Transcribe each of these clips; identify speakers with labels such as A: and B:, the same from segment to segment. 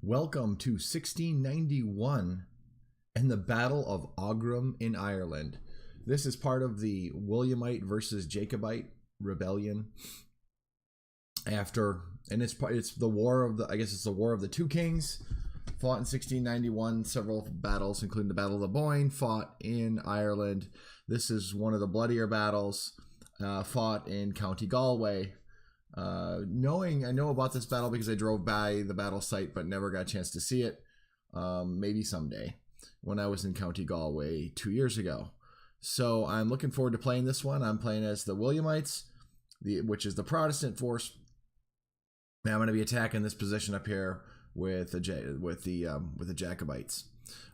A: Welcome to 1691 and the Battle of Aughrim in Ireland. This is part of the Williamite versus Jacobite rebellion. It's the war of the War of the Two Kings, fought in 1691. Several battles, including the Battle of the Boyne, fought in Ireland. This is one of the bloodier battles, fought in County Galway. I know about this battle because I drove by the battle site but never got a chance to see it. Maybe someday when I was in County Galway 2 years ago. So I'm looking forward to playing this one. I'm playing as the Williamites, which is the Protestant force. And I'm going to be attacking this position up here with the Jacobites.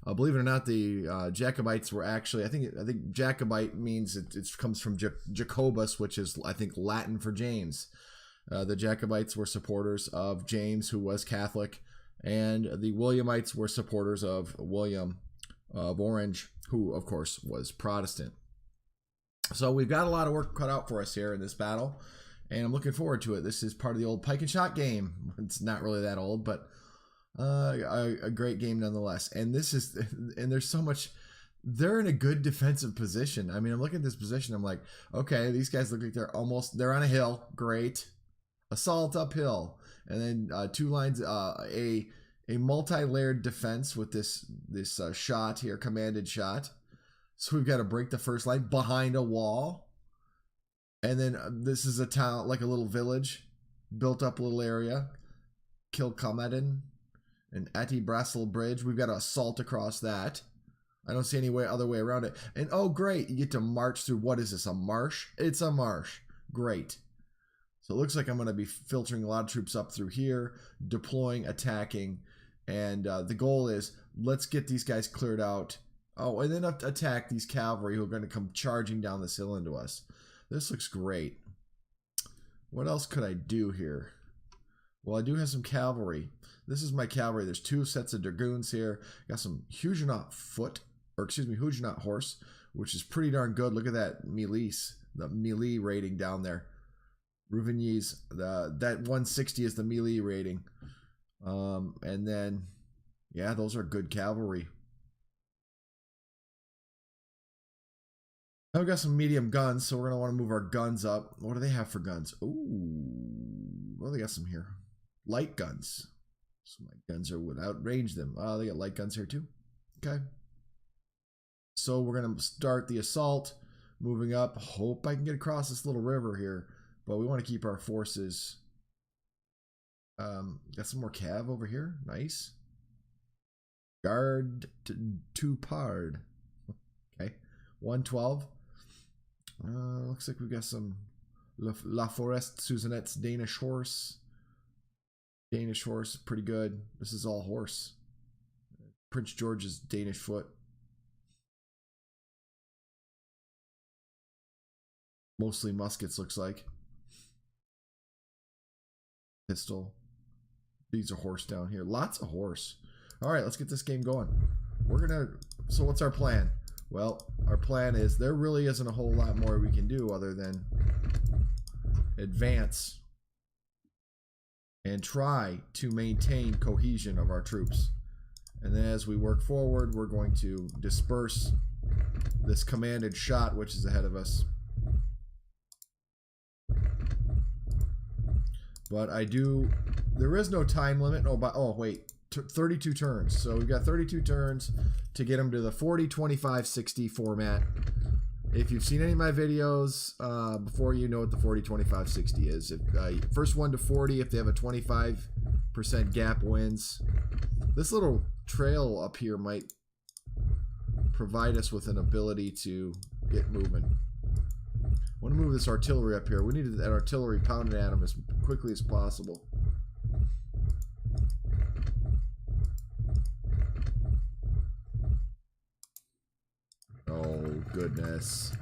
A: Believe it or not, the Jacobites were actually, I think Jacobite means it comes from Jacobus, which is I think Latin for James. The Jacobites were supporters of James, who was Catholic, and the Williamites were supporters of William of Orange, who of course was Protestant. So we've got a lot of work cut out for us here in this battle, and I'm looking forward to it. This is part of the old Pike and Shot game. It's not really that old, but a great game nonetheless. And there's so much. They're in a good defensive position. I mean, I'm looking at this position. I'm like, okay, these guys look like they're on a hill. Great. Assault uphill, and then two lines, a multi-layered defense with this shot here, commanded shot. So we've got to break the first line behind a wall, and then this is a town, like a little village, built up little area, Kilcomadin and Atty Brassel Bridge. We've got to assault across that. I don't see any other way around it. And oh great, you get to march through, what is this, a marsh? It's a marsh. Great. So it looks like I'm going to be filtering a lot of troops up through here, deploying, attacking, and the goal is let's get these guys cleared out. Oh, and then attack these cavalry who are going to come charging down this hill into us. This looks great. What else could I do here? Well, I do have some cavalry. This is my cavalry. There's two sets of dragoons here. Got some Huguenot Huguenot horse, which is pretty darn good. Look at that the melee rating down there. Rouvigny's, that 160 is the melee rating. And then, yeah, those are good cavalry. I've got some medium guns, so we're going to want to move our guns up. What do they have for guns? Ooh, well, they got some here. Light guns. So my guns are without range them. They got light guns here too. Okay. So we're going to start the assault, moving up. Hope I can get across this little river here. But we want to keep our forces. Got some more cav over here. Nice. Guard to pard. Okay. 112. Looks like we've got some La Forest Suzanette's Danish horse. Danish horse, pretty good. This is all horse. Prince George's Danish foot. Mostly muskets, looks like. Pistol. These are horse down here. Lots of horse. All right, let's get this game going. So what's our plan? Well, our plan is there really isn't a whole lot more we can do other than advance and try to maintain cohesion of our troops. And then as we work forward, we're going to disperse this commanded shot, which is ahead of us. But there is no time limit. Oh wait, 32 turns. So we've got 32 turns to get them to the 40, 25, 60 format. If you've seen any of my videos before, you know what the 40, 25, 60 is. First one to 40, if they have a 25% gap, wins. This little trail up here might provide us with an ability to get moving. I want to move this artillery up here. We need that artillery pounded at them as quickly as possible. Oh, goodness.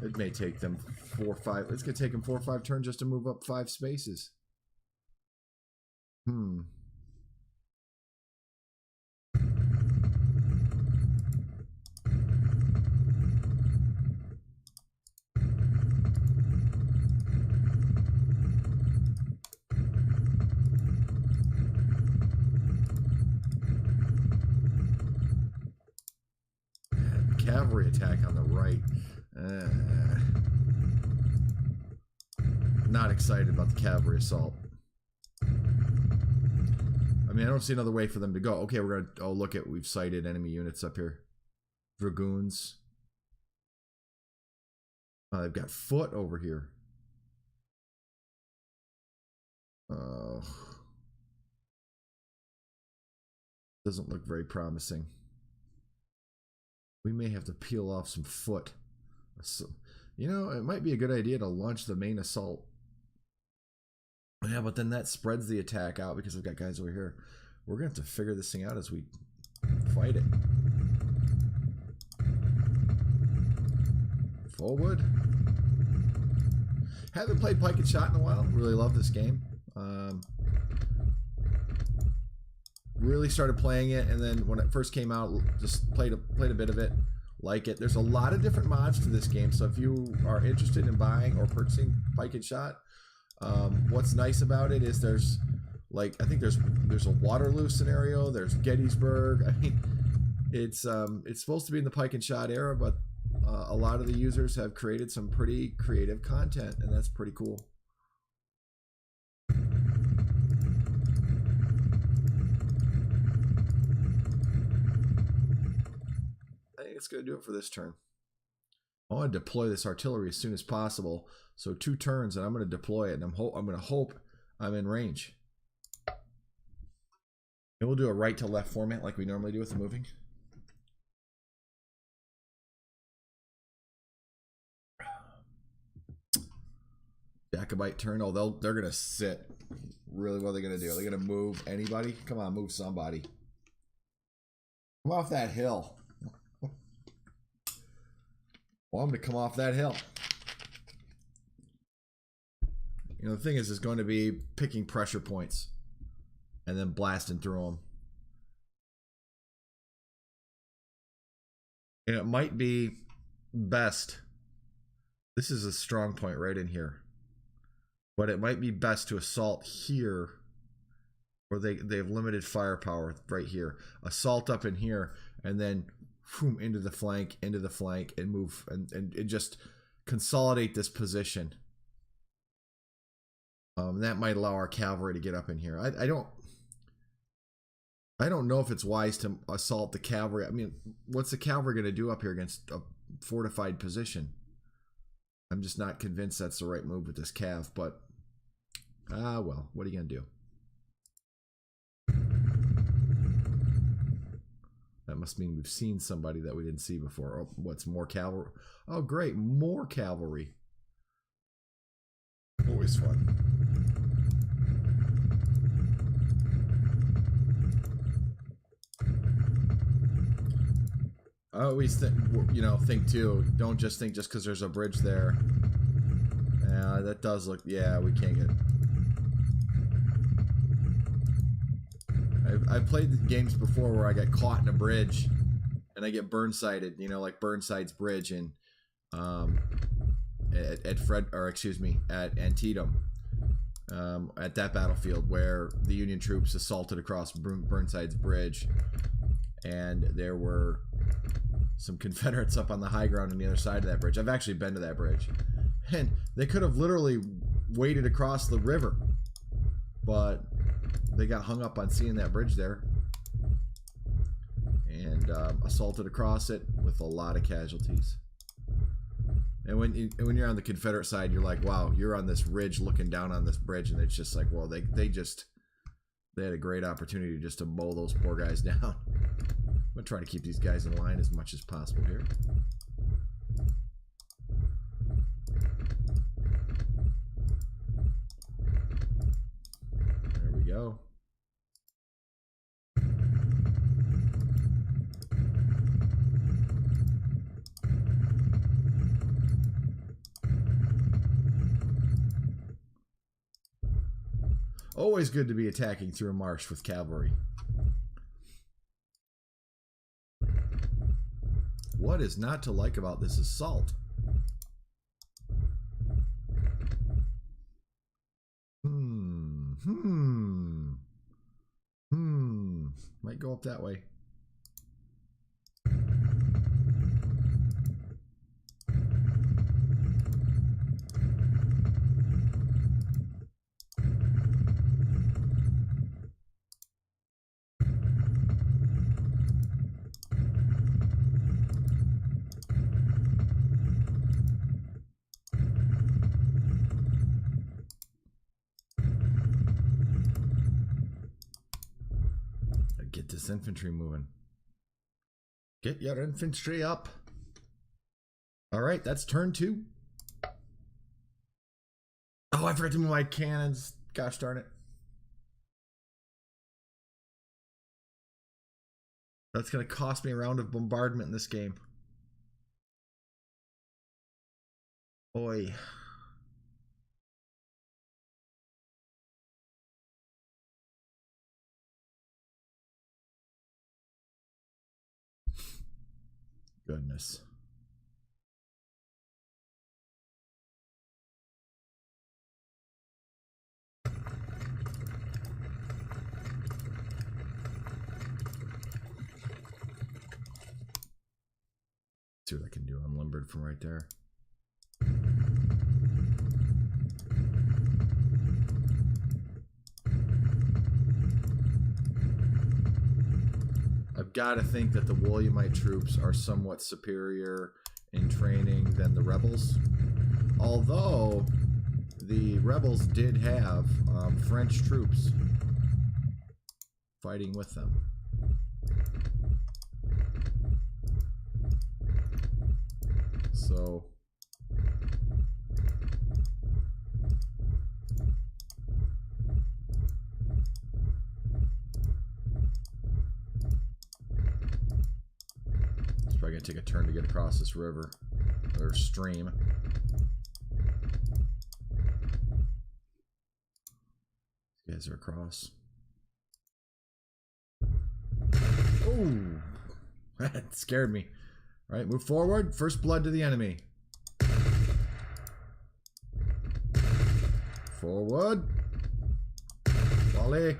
A: It may take them 4 or 5. It's going to take them 4 or 5 turns just to move up 5 spaces. cavalry attack on the right. Not excited about the cavalry assault. I mean, I don't see another way for them to go. Okay, we're gonna. Oh, look at, we've sighted enemy units up here. Dragoons. They've got foot over here. Oh, doesn't look very promising. We may have to peel off some foot. So, you know, it might be a good idea to launch the main assault. Yeah, but then that spreads the attack out because I've got guys over here. We're going to have to figure this thing out as we fight it. Forward. Haven't played Pike and Shot in a while. Really love this game. Really started playing it, and then when it first came out, just played a bit of it. Like it. There's a lot of different mods to this game, so if you are interested in buying or purchasing Pike and Shot, what's nice about it is there's, like, I think there's a Waterloo scenario. There's Gettysburg. I mean, it's supposed to be in the Pike and Shot era, but a lot of the users have created some pretty creative content, and that's pretty cool. I think it's going to do it for this turn. I want to deploy this artillery as soon as possible. So 2 turns, and I'm going to deploy it, and I'm going to hope I'm in range. And we'll do a right to left format like we normally do with the moving. Jacobite turn. Oh, they're going to sit. Really, what are they going to do? Are they going to move anybody? Come on, move somebody. Come off that hill. Want them to come off that hill. You know, the thing is going to be picking pressure points and then blasting through them. And it might be best. This is a strong point right in here. But it might be best to assault here, where they have limited firepower right here. Assault up in here, and then boom, into the flank, and move, and just consolidate this position. That might allow our cavalry to get up in here. I don't know if it's wise to assault the cavalry. I mean, what's the cavalry going to do up here against a fortified position? I'm just not convinced that's the right move with this cav, but well, what are you going to do? That must mean we've seen somebody that we didn't see before. Oh, what's more cavalry? Oh, great, more cavalry. Always fun. I always think too, don't just think just because there's a bridge there. Yeah, that does look, yeah, we can't get. I've played games before where I got caught in a bridge and I get burn-sighted, you know, like Burnside's bridge in at Antietam, at that battlefield where the Union troops assaulted across Burnside's bridge, and there were some Confederates up on the high ground on the other side of that bridge. I've actually been to that bridge, and they could have literally waded across the river, but they got hung up on seeing that bridge there and assaulted across it with a lot of casualties. And when you're on the Confederate side, you're like, wow, you're on this ridge looking down on this bridge, and it's just like, well, they had a great opportunity just to mow those poor guys down. I'm gonna try to keep these guys in line as much as possible here. There we go. Always good to be attacking through a marsh with cavalry. What is not to like about this assault? Might go up that way. Get this infantry moving. Get your infantry up. All right, that's turn 2. Oh, I forgot to move my cannons. Gosh darn it. That's going to cost me a round of bombardment in this game. Oi. Goodness. See what I can do unlimbered from right there. I've got to think that the Williamite troops are somewhat superior in training than the rebels. Although the rebels did have French troops fighting with them. So it's probably gonna take a turn to get across this river or stream. These guys are across. Oh, that scared me. All right, move forward. First blood to the enemy. Forward. Volley.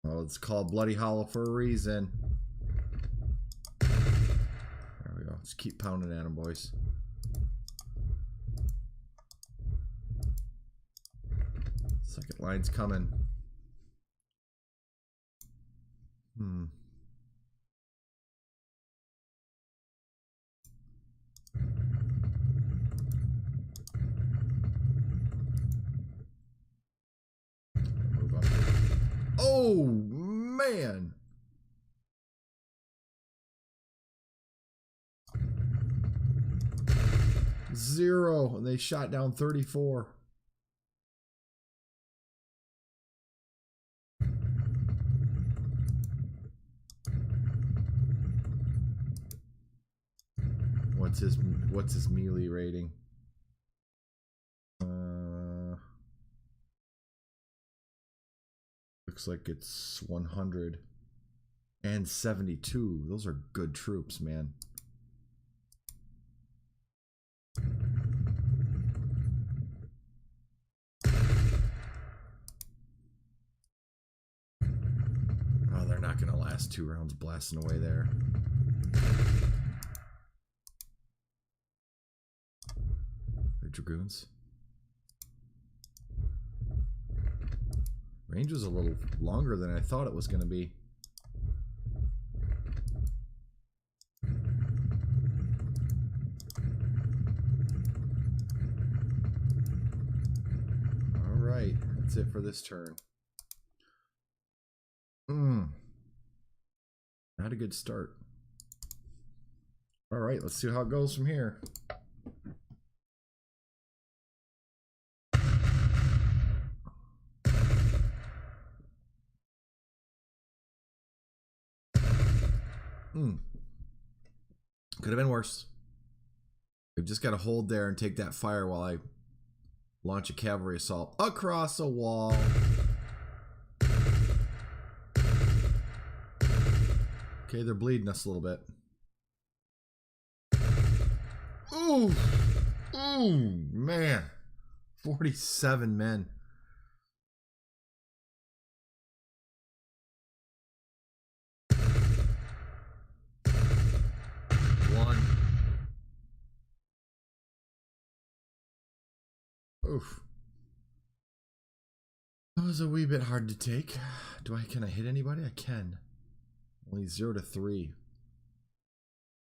A: Oh, it's called Bloody Hollow for a reason. There we go. Let's keep pounding at them, boys. Second line's coming. Move up. Oh, man. Zero. And they shot down 34. What's his melee rating? Looks like it's 172. Those are good troops, man. Oh, they're not gonna last 2 rounds blasting away there. Dragoons. Range was a little longer than I thought it was going to be. All right, that's it for this turn. Not a good start. All right, let's see how it goes from here. Could have been worse. We've just got to hold there and take that fire while I launch a cavalry assault across a wall. Okay, they're bleeding us a little bit. Ooh, man. 47 men. Oof. That was a wee bit hard to take. Can I hit anybody? I can. Only 0 to 3.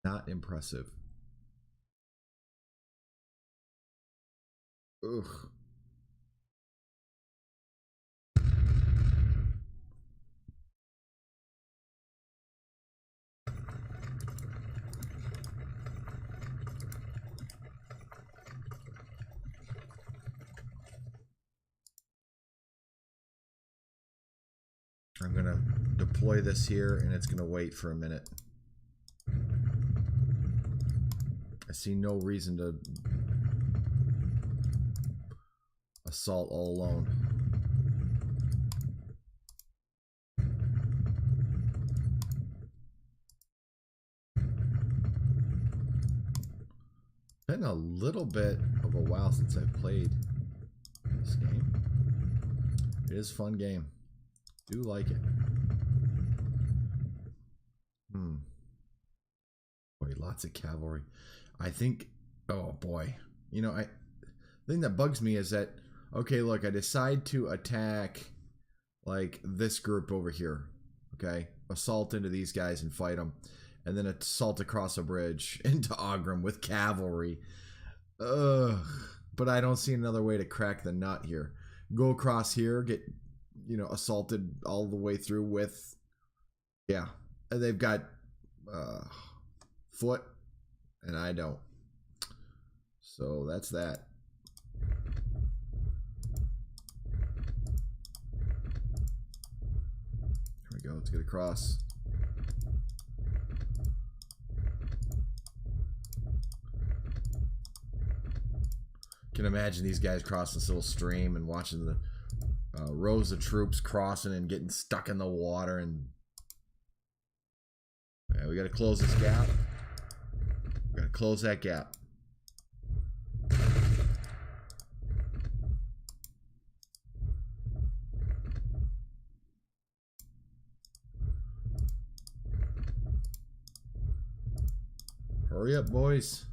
A: Not impressive. Ugh. I'm gonna deploy this here, and it's gonna wait for a minute. I see no reason to assault all alone. Been a little bit of a while since I've played this game. It is a fun game. Do like it. Boy, lots of cavalry. I think, oh boy. You know, the thing that bugs me is that, okay, look, I decide to attack, like, this group over here. Okay? Assault into these guys and fight them. And then assault across a bridge into Aughrim with cavalry. Ugh. But I don't see another way to crack the nut here. Go across here, get, you know, assaulted all the way through with, yeah. And they've got foot, and I don't. So that's that. There we go. Let's get across. Can imagine these guys crossing this little stream and watching the rows of troops crossing and getting stuck in the water. And yeah, we got to close this gap. We got to close that gap. Hurry up, boys.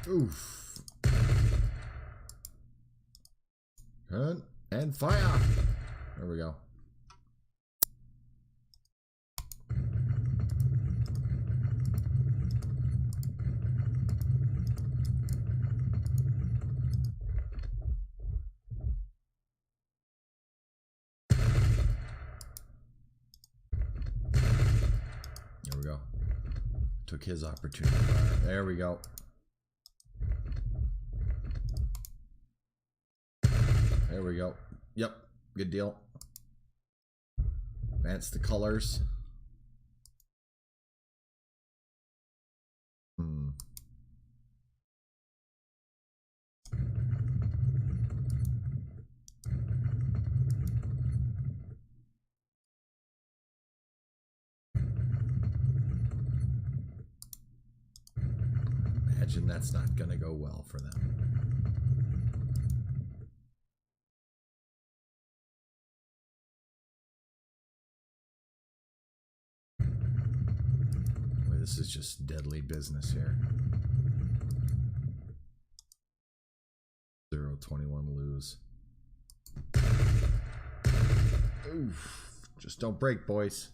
A: Oof. And fire. There we go. There we go. Took his opportunity. There we go. There we go. Yep. Good deal. Advance the colors. Imagine that's not going to go well for them. This is just deadly business here. 0-21 lose. Oof. Just don't break, boys.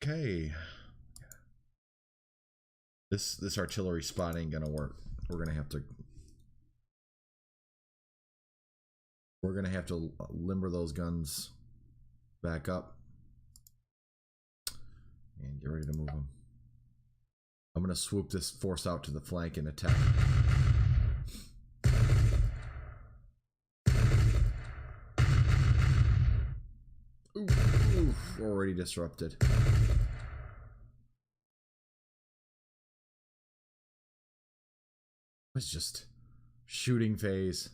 A: Okay. This artillery spot ain't gonna work. We're gonna have to limber those guns back up. And get ready to move them. I'm going to swoop this force out to the flank and attack. Oof, already disrupted. It's just shooting phase.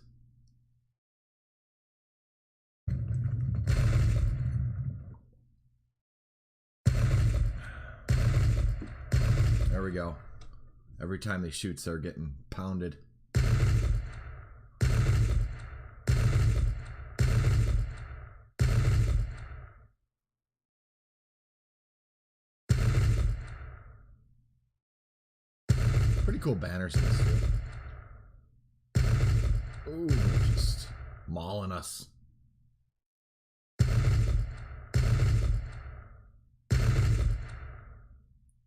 A: There we go. Every time they shoot, they're getting pounded. Pretty cool banners in this too. Ooh, they're just mauling us.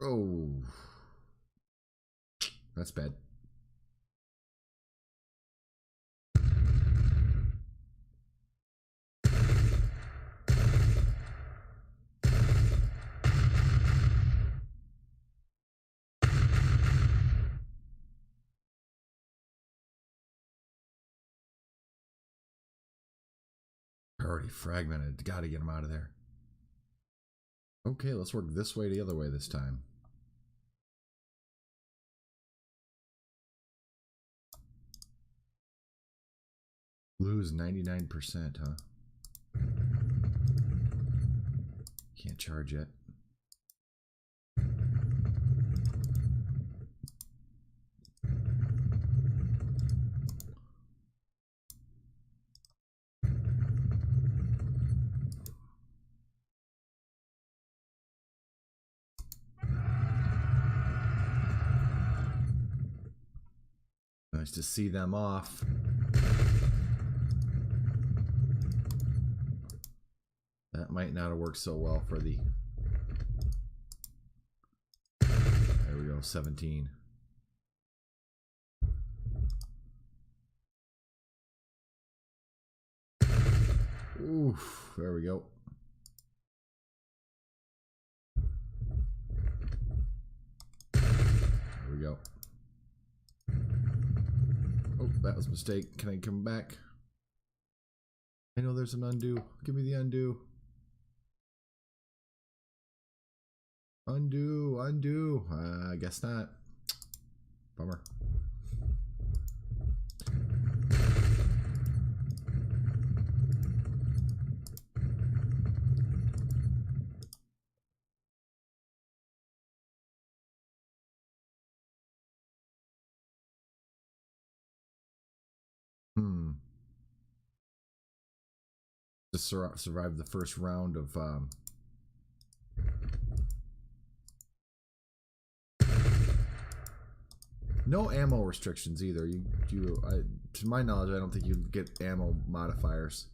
A: Oh. That's bad. They're already fragmented. Got to get them out of there. Okay, let's work this way the other way this time. Blue's 99%, huh? Can't charge yet. Nice to see them off. That might not have worked so well for the... There we go, 17. Oof, there we go. There we go. Oh, that was a mistake. Can I come back? I know there's an undo. Give me the undo. Undo, undo. I guess not. Bummer. To survive the first round of no ammo restrictions either. To my knowledge, I don't think you get ammo modifiers.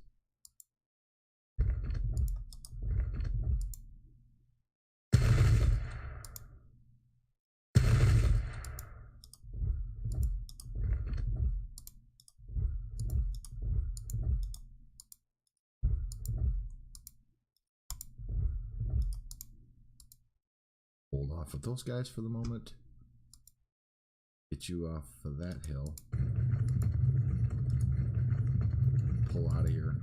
A: Hold off with those guys for the moment. Get you off of that hill. Pull out of here.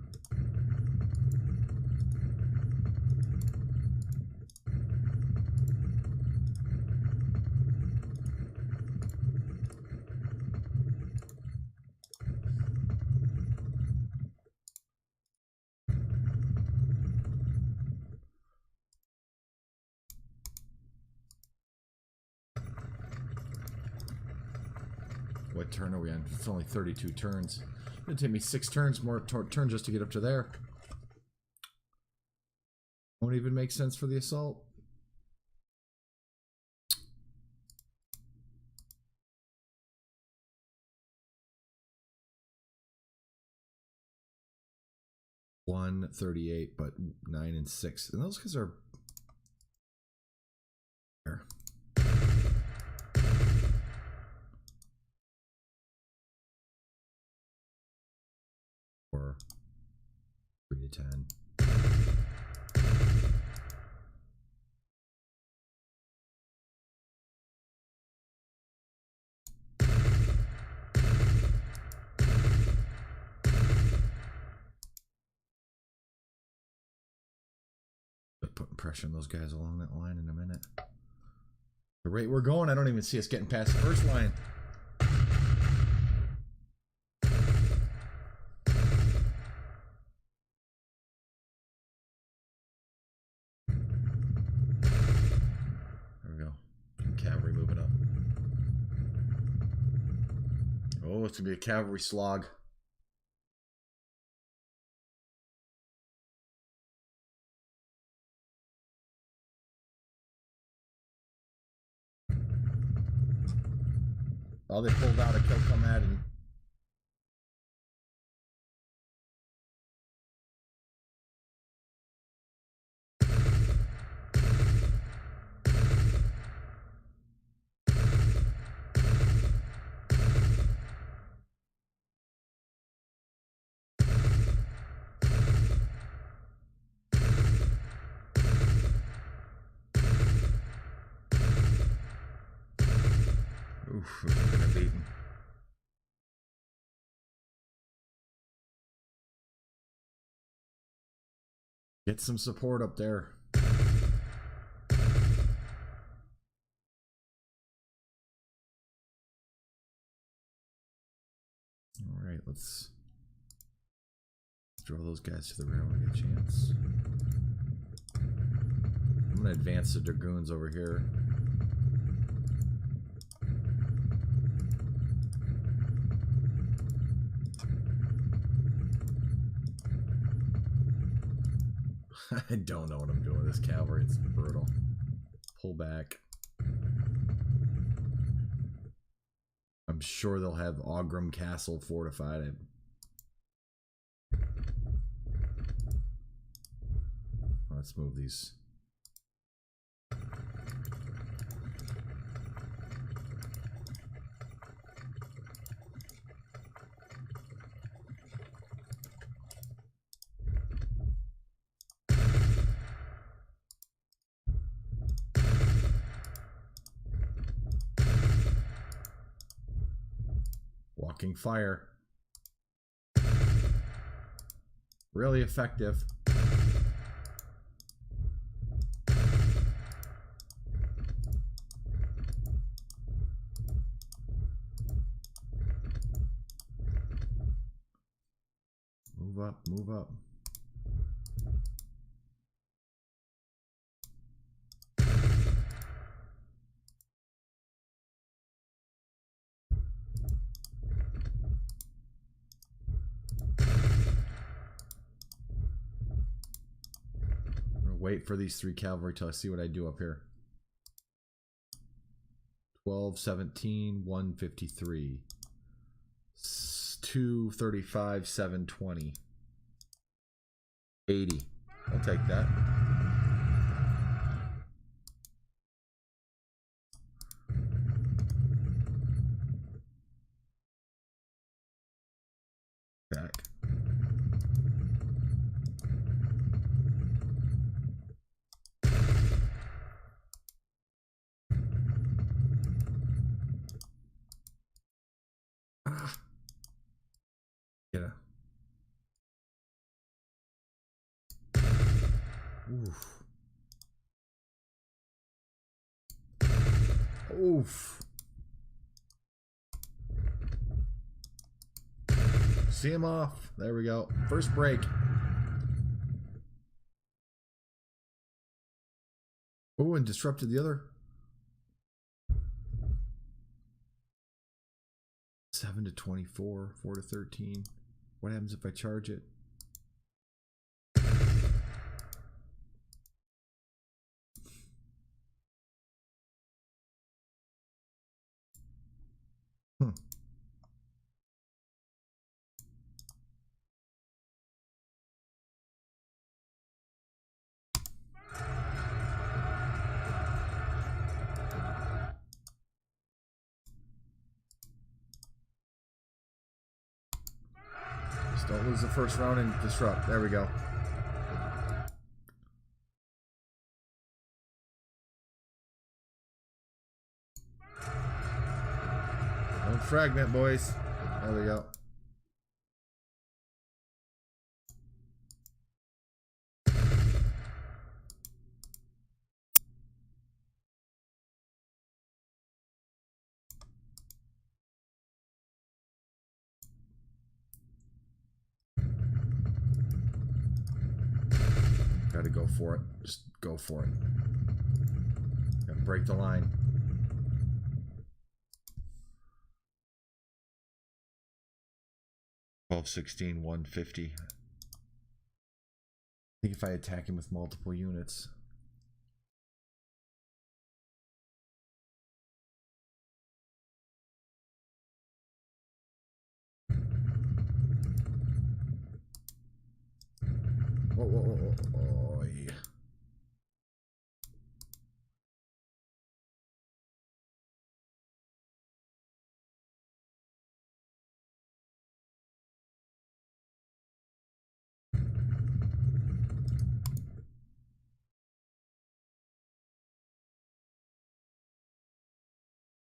A: What turn are we on? It's only 32 turns. It's gonna take me 6 turns more turns just to get up to there. Won't even make sense for the assault. $138, but 9 and 6, and those guys are there. Or 3 to 10. Putting pressure on those guys along that line in a minute. The rate we're going, I don't even see us getting past the first line. Cavalry moving up. Oh, it's gonna be a cavalry slog. Oh, they pulled out a kill come at him. Oof, we're gonna beat him. Get some support up there. All right, let's draw those guys to the rail and get a chance. I'm going to advance the dragoons over here. I don't know what I'm doing with this cavalry. It's brutal. Pull back. I'm sure they'll have Aughrim Castle fortified. Let's move these. Walking fire. Really effective. Move up, move up. Wait for these 3 cavalry till I see what I do up here. 12, 17, 153. 235, 720. 80. I'll take that. Back. Get a. Oof. Oof. See him off. There we go. First break. Oh, and disrupted the other. 7 to 24, 4 to 13. What happens if I charge it? Just don't lose the first round and disrupt. There we go. Don't fragment, boys. There we go. Gotta go for it. Just go for it. Gotta break the line. Twelve, 16, 150. I think if I attack him with multiple units. Whoa, whoa, whoa, whoa. Oh, yeah.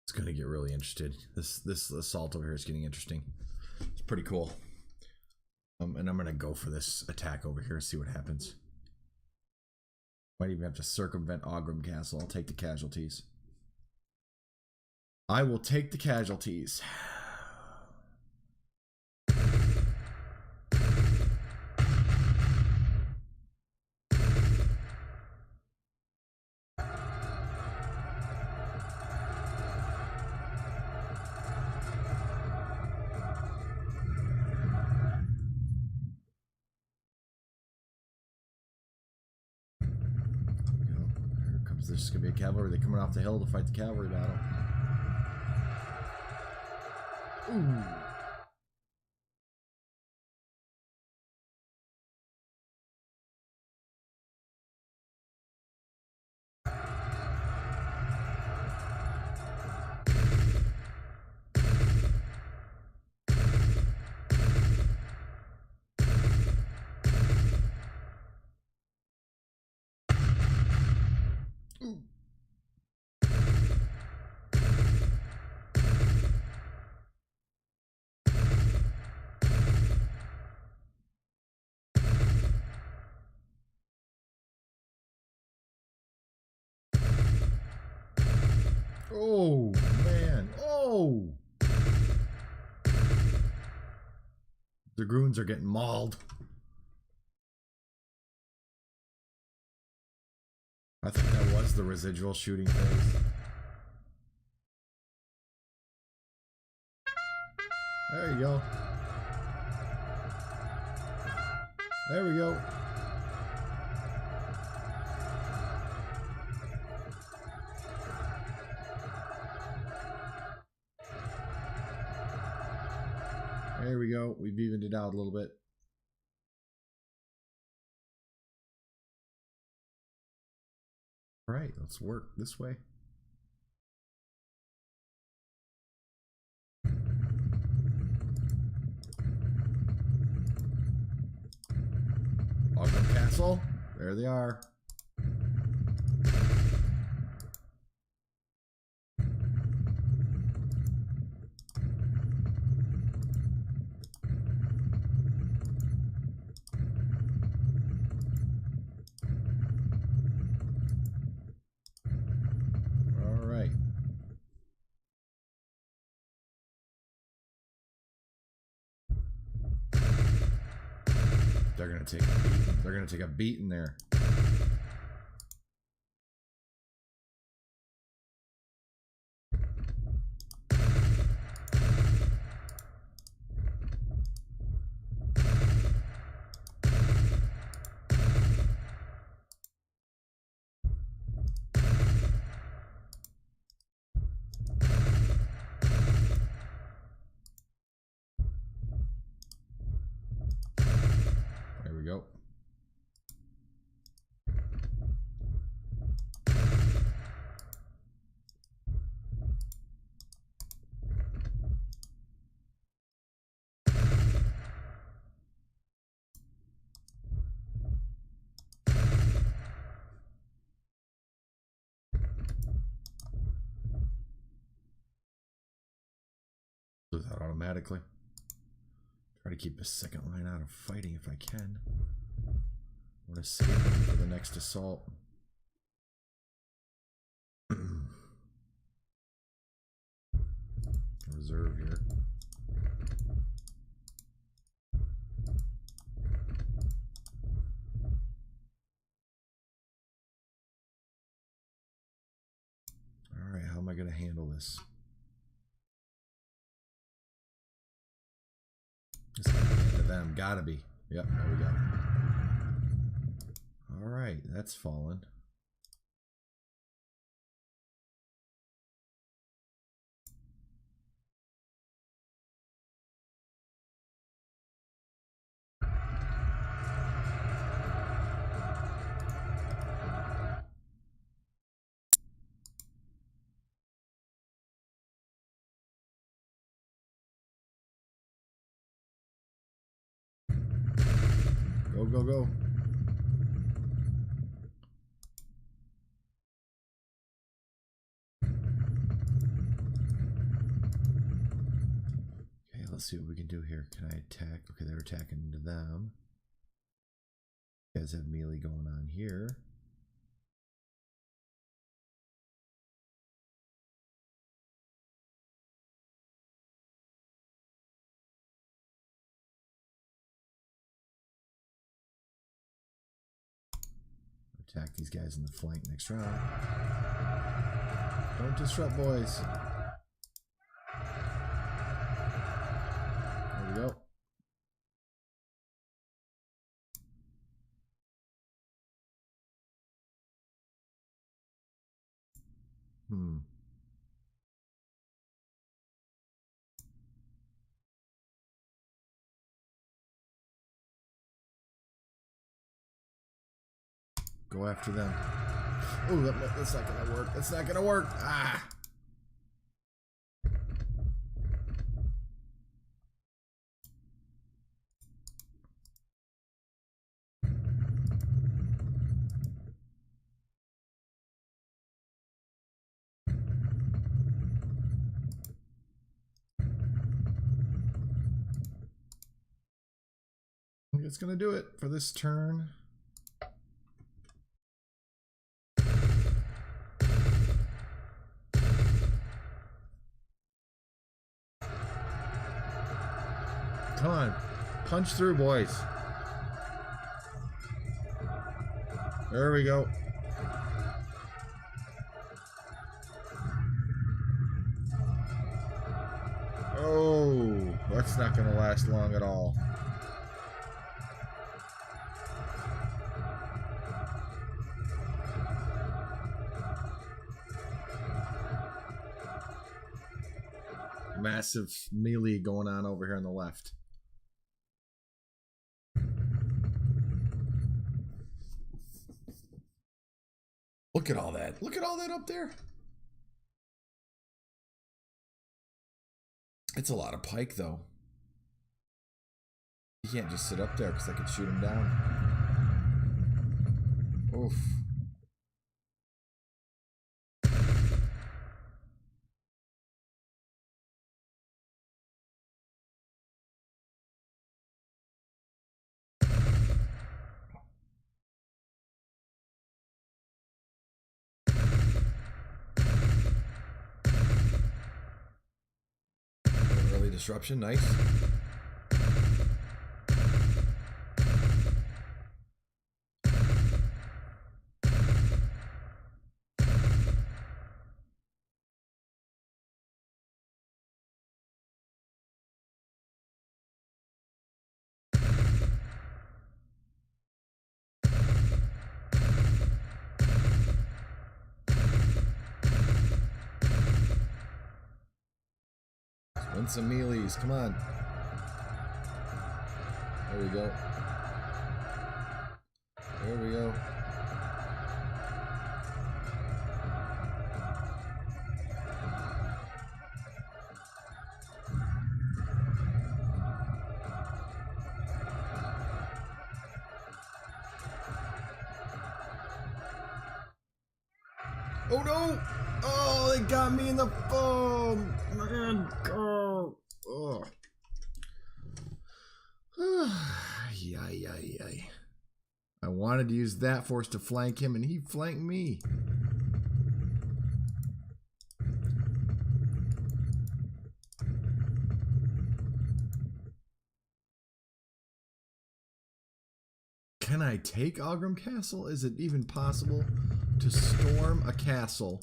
A: It's gonna get really interested. This assault over here is getting interesting. It's pretty cool. And I'm gonna go for this attack over here and see what happens. Might even have to circumvent Aughrim Castle. I'll take the casualties. I will take the casualties. This is going to be a cavalry. They're coming off the hill to fight the cavalry battle. Ooh. Oh, man. Oh! The Groons are getting mauled. I think that was the residual shooting phase. There you go. There we go. There we go. We've evened it out a little bit. All right, let's work this way. Aughrim Castle. There they are. They're gonna take a beating there. There we go. Do that automatically. Try to keep the second line out of fighting if I can. I want to save them for the next assault. Reserve here. All right, how am I going to handle this? It's the end of them. Gotta be. Yep, there we go. All right, that's fallen. Go, go, go. Okay, let's see what we can do here. Can I attack? Okay, they're attacking into them. You guys have melee going on here. Attack these guys in the flank next round. Don't disrupt, boys. There we go. Go after them. Oh, that's not gonna work. That's not gonna work. Ah. It's gonna do it for this turn. Come on, punch through, boys. There we go. Oh, that's not gonna last long at all. Massive melee going on over here on the left. Look at all that. Look at all that up there. It's a lot of Pike, though. You can't just sit up there because I could shoot him down. Oof. Disruption, nice. Win some melees, come on. There we go. There we go. Oh no! Oh, they got me in the foam! Man, go! Oh. Yay. I wanted to use that force to flank him, and he flanked me. Can I take Aughrim Castle? Is it even possible to storm a castle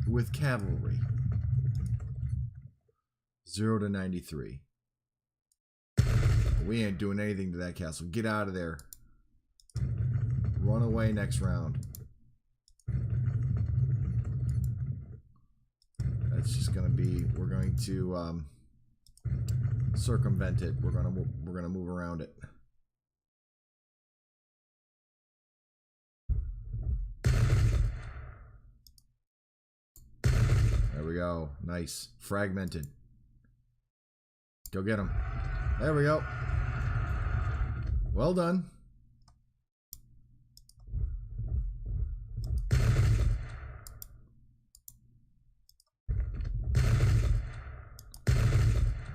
A: with cavalry? 0 to 93. We ain't doing anything to that castle. Get out of there. Run away next round. That's just gonna be, we're going to circumvent it. We're gonna move around it. There we go. Nice. Fragmented. Go get him. There we go. Well done.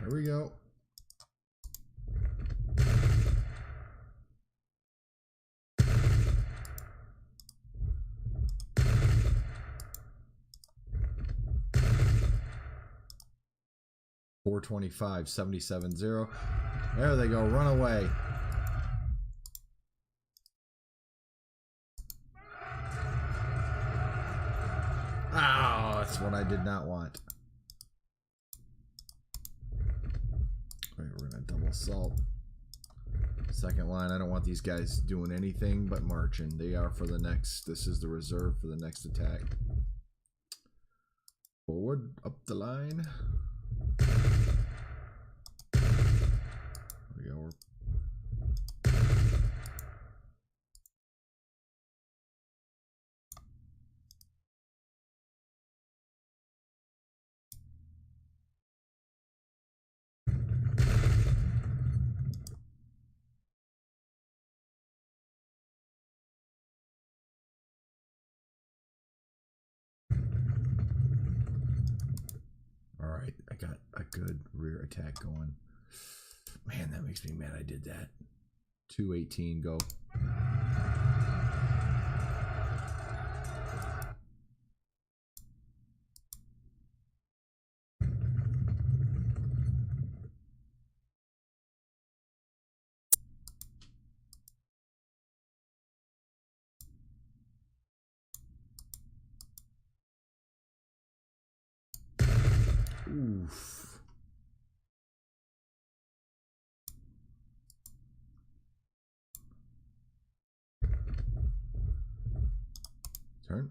A: There we go. $425, 77-0. There they go. Run away. that's what I did not want. Alright, we're gonna double assault. Second line, I don't want these guys doing anything but marching. They are for the next, this is the reserve for the next attack. Forward, up the line. There we go. Alright, I got a good rear attack going. Man, that makes me mad I did that. 218, go. Oof. Turn.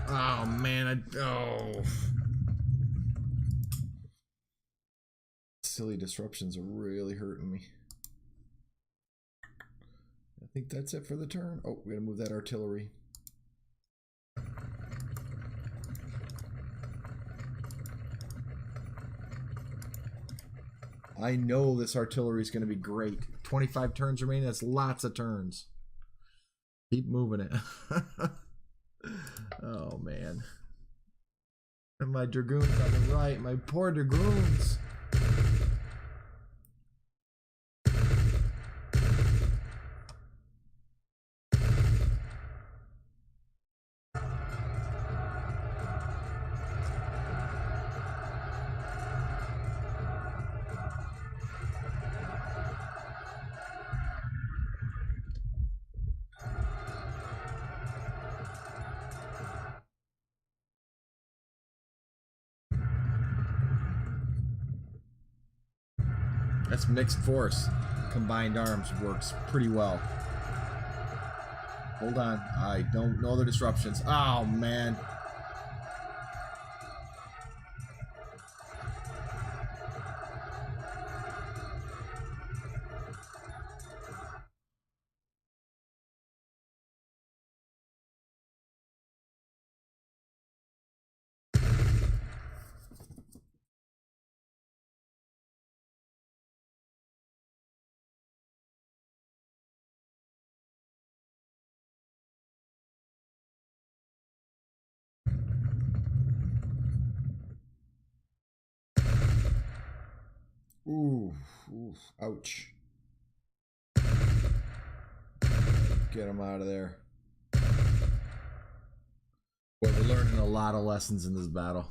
A: Oh man, silly disruptions are really hurting me. I think that's it for the turn. Oh, we gotta move that artillery. I know this artillery is going to be great. 25 turns remaining. That's lots of turns. Keep moving it. Oh, man. And my dragoons on the right. My poor dragoons. That's mixed force. Combined arms works pretty well. Hold on. I don't know the disruptions. Oh, man. Ooh, ouch. Get him out of there. Boy, we're learning a lot of lessons in this battle.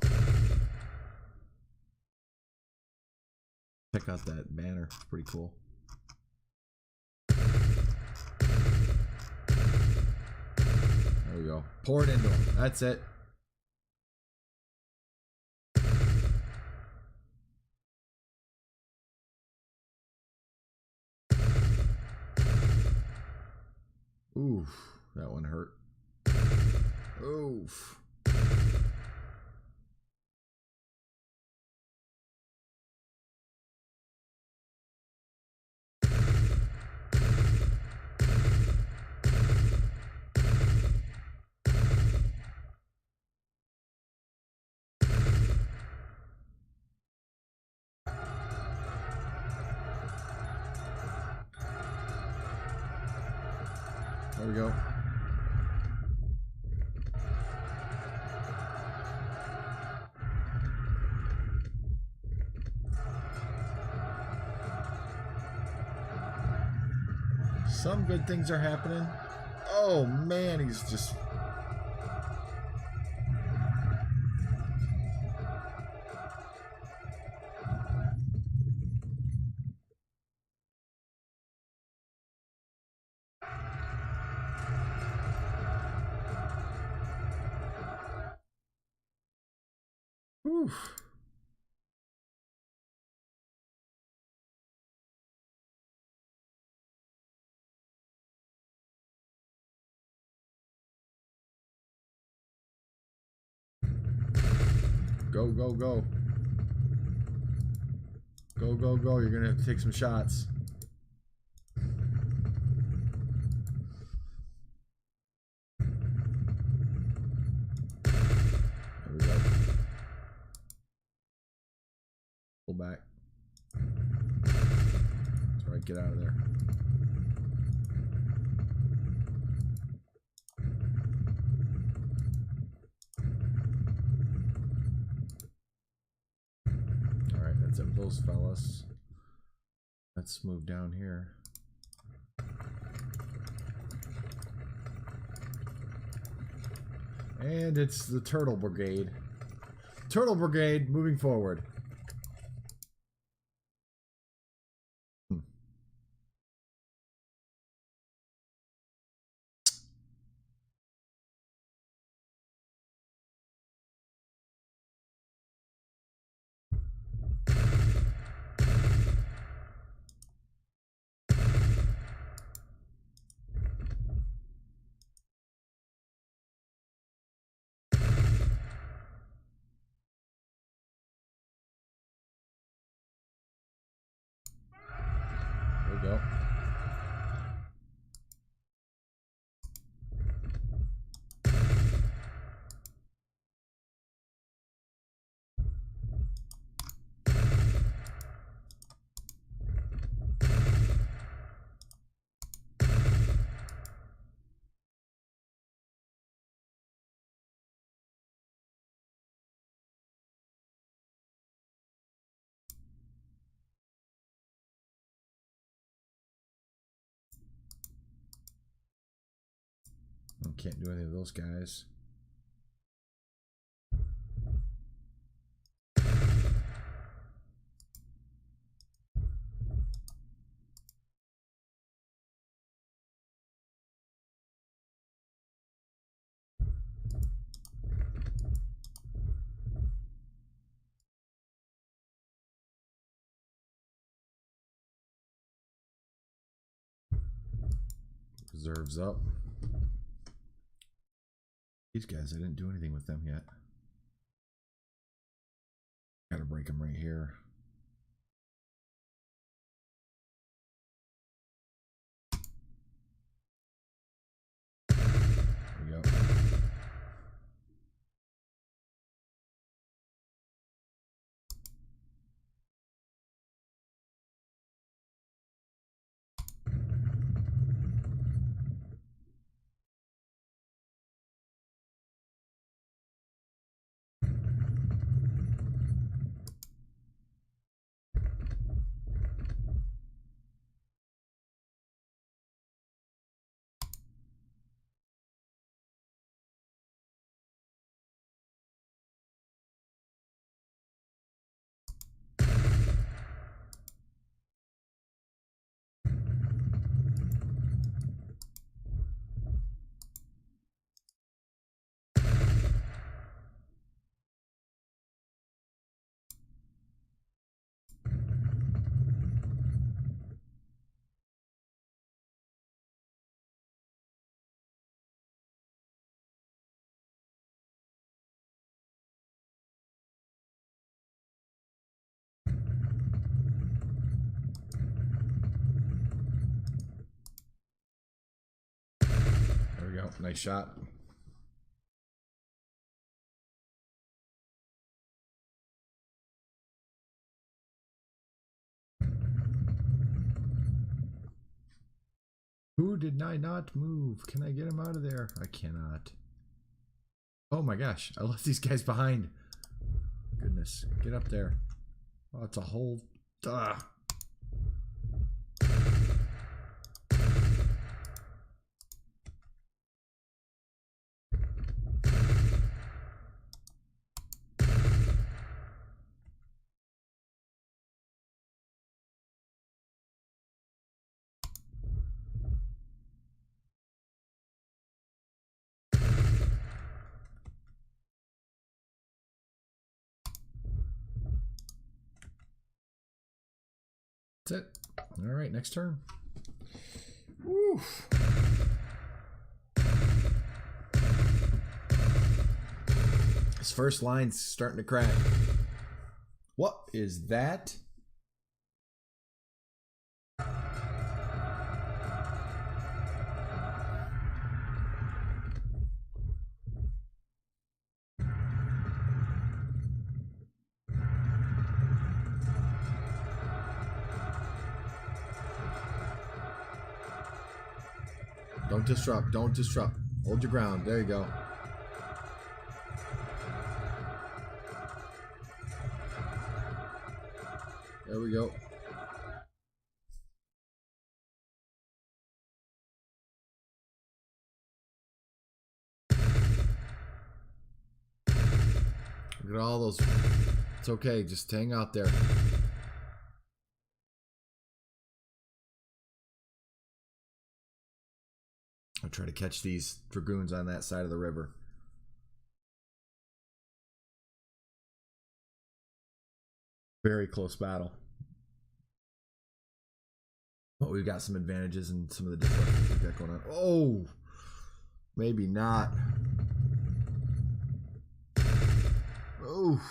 A: Check out that banner. It's pretty cool. There we go. Pour it into him. That's it. Oof, that one hurt. Oof. There we go. Some good things are happening. Oh man, he's just... Whew. Go, go, go. Go, go, go. You're going to have to take some shots. There we go. Pull back. That's right. Get out of there. Alright, that's it with those fellas. Let's move down here. And it's the Turtle Brigade. Turtle Brigade moving forward. There we go. Can't do any of those guys. Reserves up. These guys, I didn't do anything with them yet. Gotta break them right here. There we go. There we go. Nice shot. Who did I not move? Can I get him out of there? I cannot. Oh my gosh, I left these guys behind. Goodness, get up there. Oh, it's a whole... That's it. All right, next turn. Woo. This first line's starting to crack. What is that? Don't disrupt. Don't disrupt. Hold your ground. There you go. There we go. Look at all those. It's okay. Just hang out there. I'll try to catch these dragoons on that side of the river. Very close battle. But we've got some advantages in some of the disruptions we've got going on. Oh! Maybe not. Oh!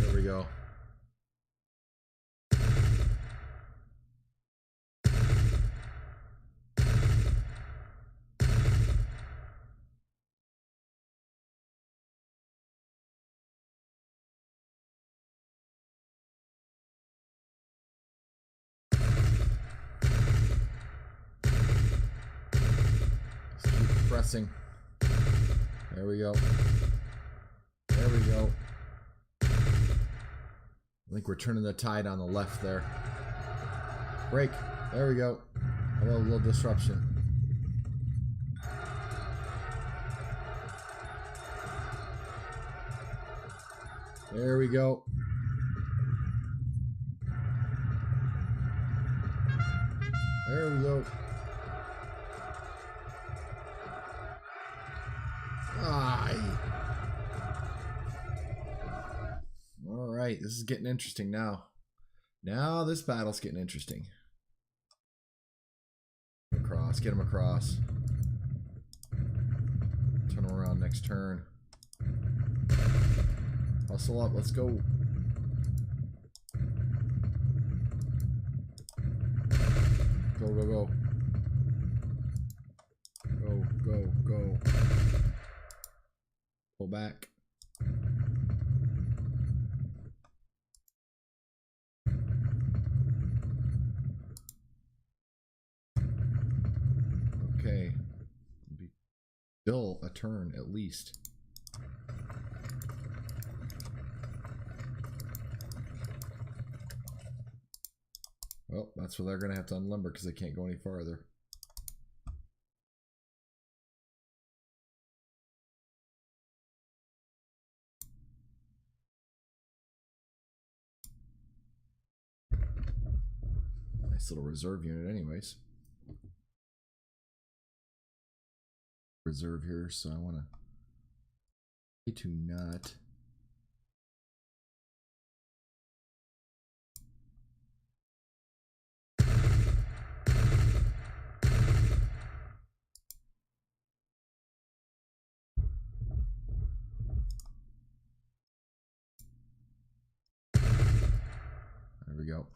A: There we go. Just keep pressing. There we go. There we go. I think we're turning the tide on the left there. Break. There we go. A little disruption. There we go. There we go. All right, this is getting interesting now. Now this battle's getting interesting. Across, get him across. Turn him around next turn. Hustle up, let's go. Go, go, go. Go, go, go. Pull back. Okay. Still a turn at least. Well, that's where they're going to have to unlimber because they can't go any farther. Nice little reserve unit anyways. Reserve here, so I want to not. There we go.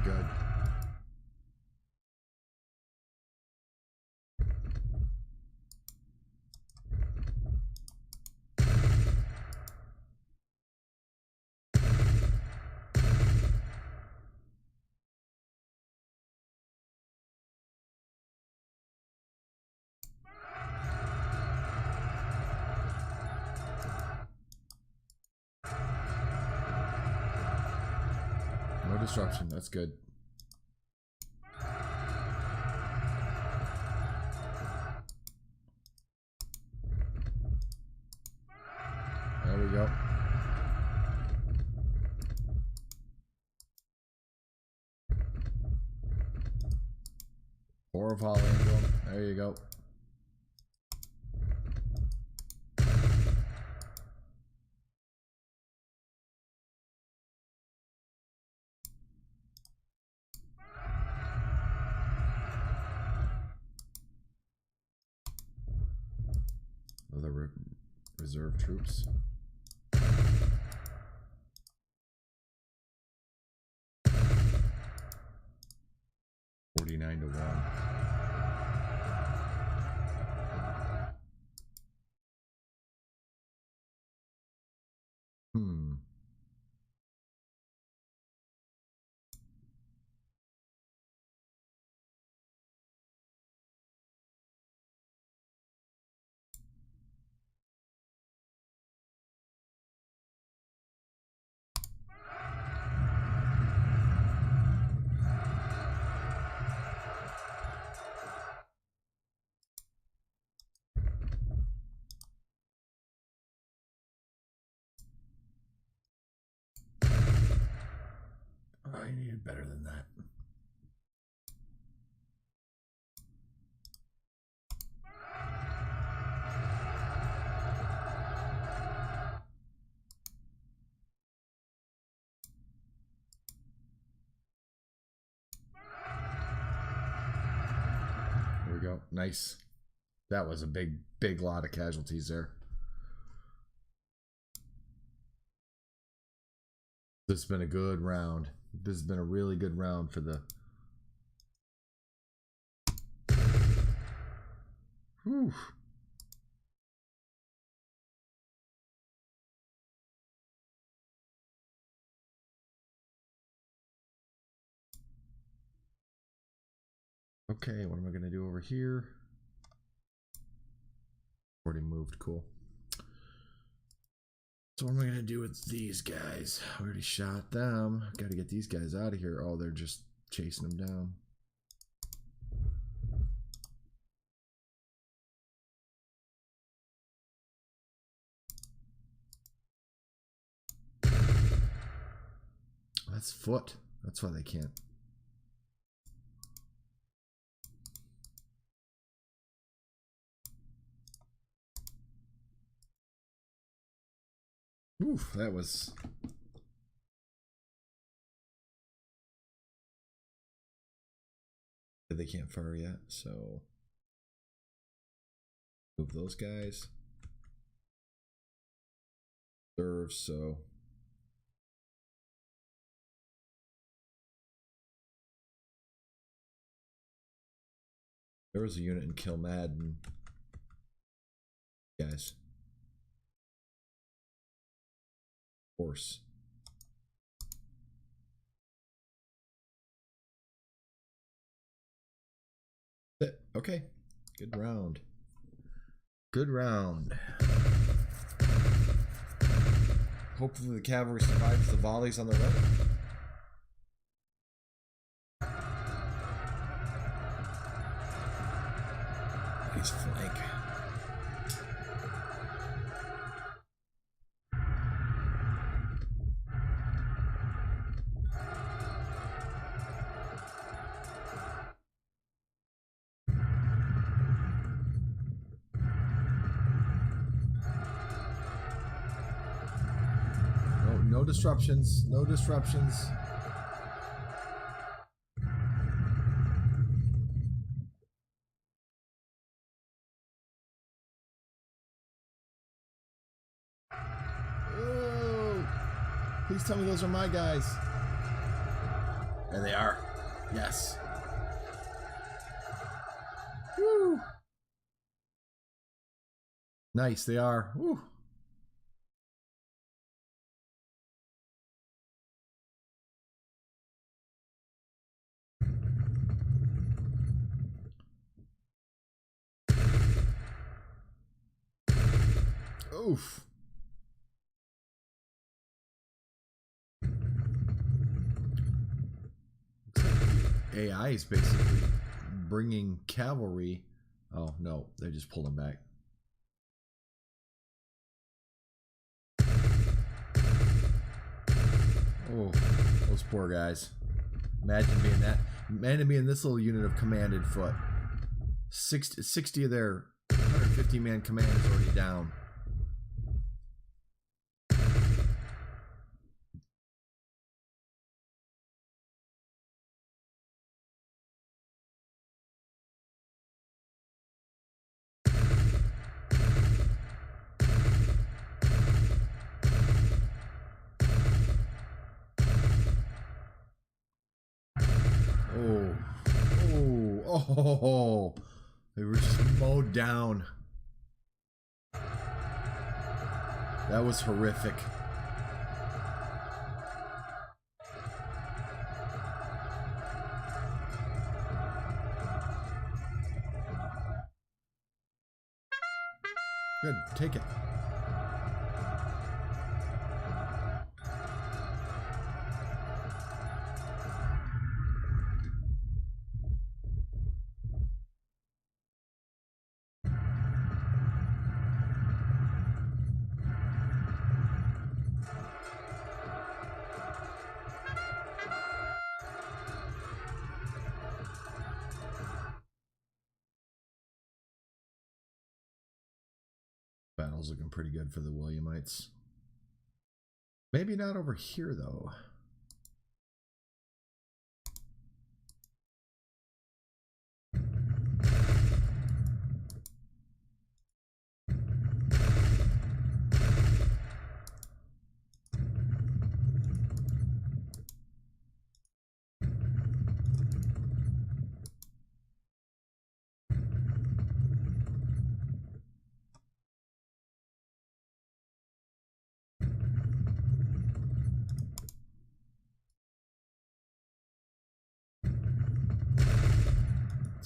A: Good. disruption. That's good. There we go. Or volley into him. There you go. Other reserve troops. $49 to 1. I needed better than that. There we go. Nice. That was a big lot of casualties there. This has been a good round. This has been a really good round for the... Whew. Okay, what am I going to do over here? Already moved, cool. So what am I going to do with these guys? I already shot them. Got to get these guys out of here. Oh, they're just chasing them down. That's foot. That's why they can't. Oof, that was... They can't fire yet, so... Move those guys. Serve, so... There was a unit in Kilmadden. Guys. Horse. Okay. Good round. Good round. Hopefully the cavalry survives the volleys on the right. Nice flank. No disruptions. No disruptions. Oh, please tell me those are my guys. There they are. Yes. Woo. Nice, they are. Woo. Oof. AI is basically bringing cavalry. Oh, no. They just pulled them back. Oh, those poor guys. Imagine being that. Imagine being this little unit of commanded foot. 60 of their 150-man command is already down. Oh, they were just mowed down. That was horrific. Good, take it. Battle's looking pretty good for the Williamites. Maybe not over here, though.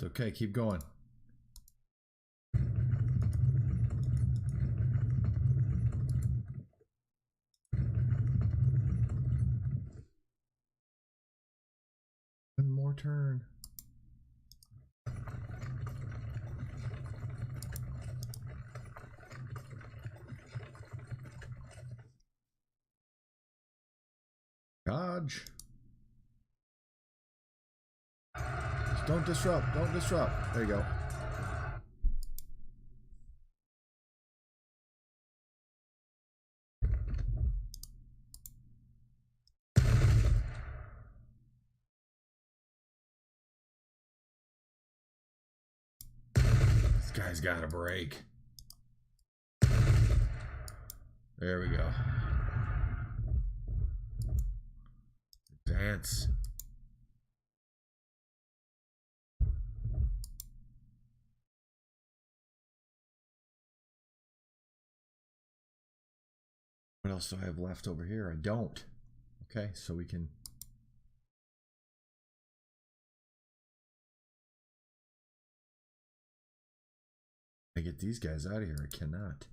A: It's okay, keep going. One more turn. Dodge. Don't disrupt. Don't disrupt. There you go. This guy's got a break. There we go. Dance. What else do I have left over here? I don't. Okay, so we can... I get these guys out of here. I cannot.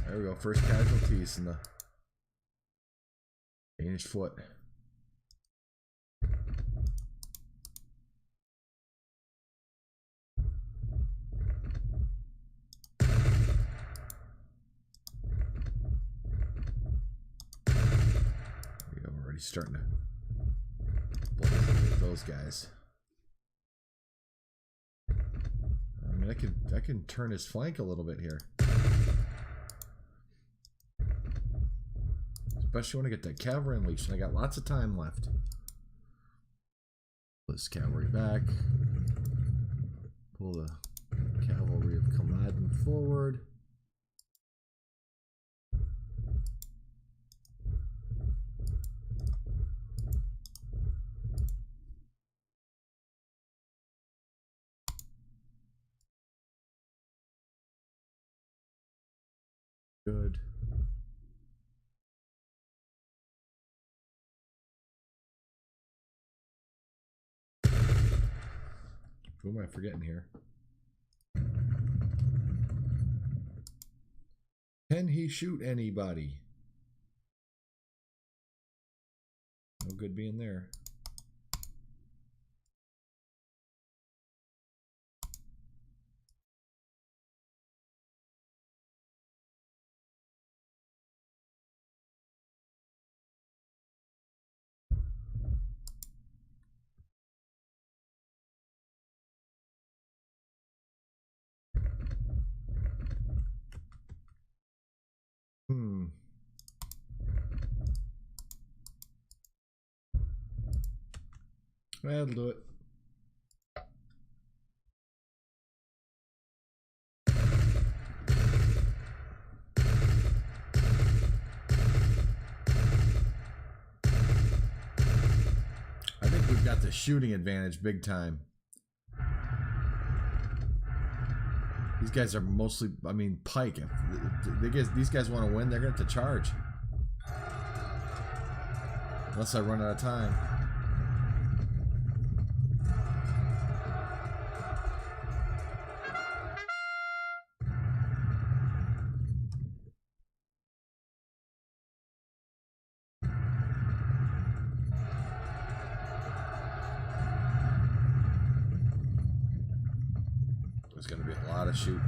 A: There we go. First casualties in the Danish foot. We're already starting to blow those guys. I mean, I can turn his flank a little bit here. Especially when I get that cavalry unleashed, and I got lots of time left. Pull this cavalry back. Pull the cavalry of Kaladin forward. Good. Who am I forgetting here? Can he shoot anybody? No good being there. That'll do it. I think we've got the shooting advantage big time. These guys are mostly, I mean, Pike. If these guys want to win, they're going to have to charge. Unless I run out of time. There's going to be a lot of shooting.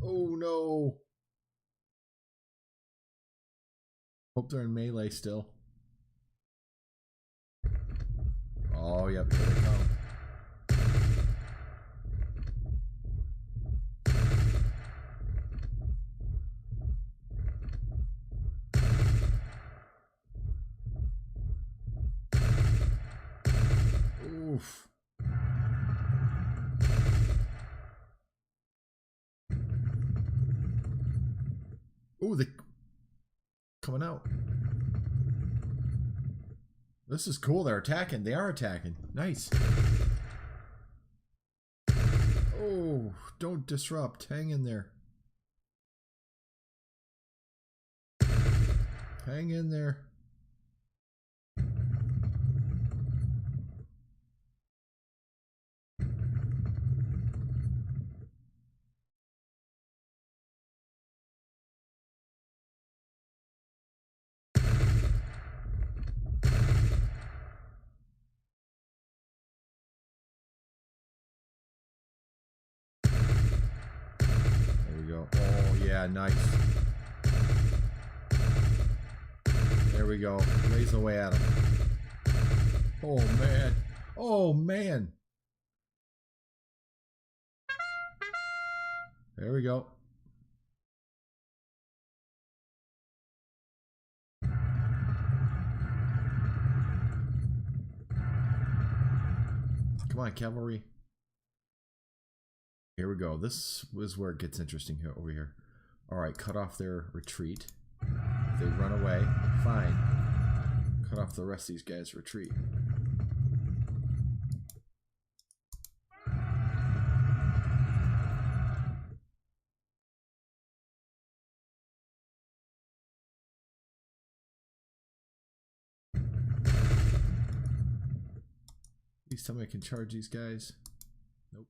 A: Oh no. Hope they're in melee still. Oh, yep, here they come. Oof. Ooh, they coming out. This is cool. They're attacking. They are attacking. Nice. Oh, don't disrupt. Hang in there. Hang in there. Oh, yeah, nice. There we go. Lays away at him. Oh, man. Oh, man. There we go. Come on, cavalry. Here we go. This is where it gets interesting here, over here. All right, cut off their retreat. If they run away, fine. Cut off the rest of these guys' retreat. Please tell me I can charge these guys. Nope.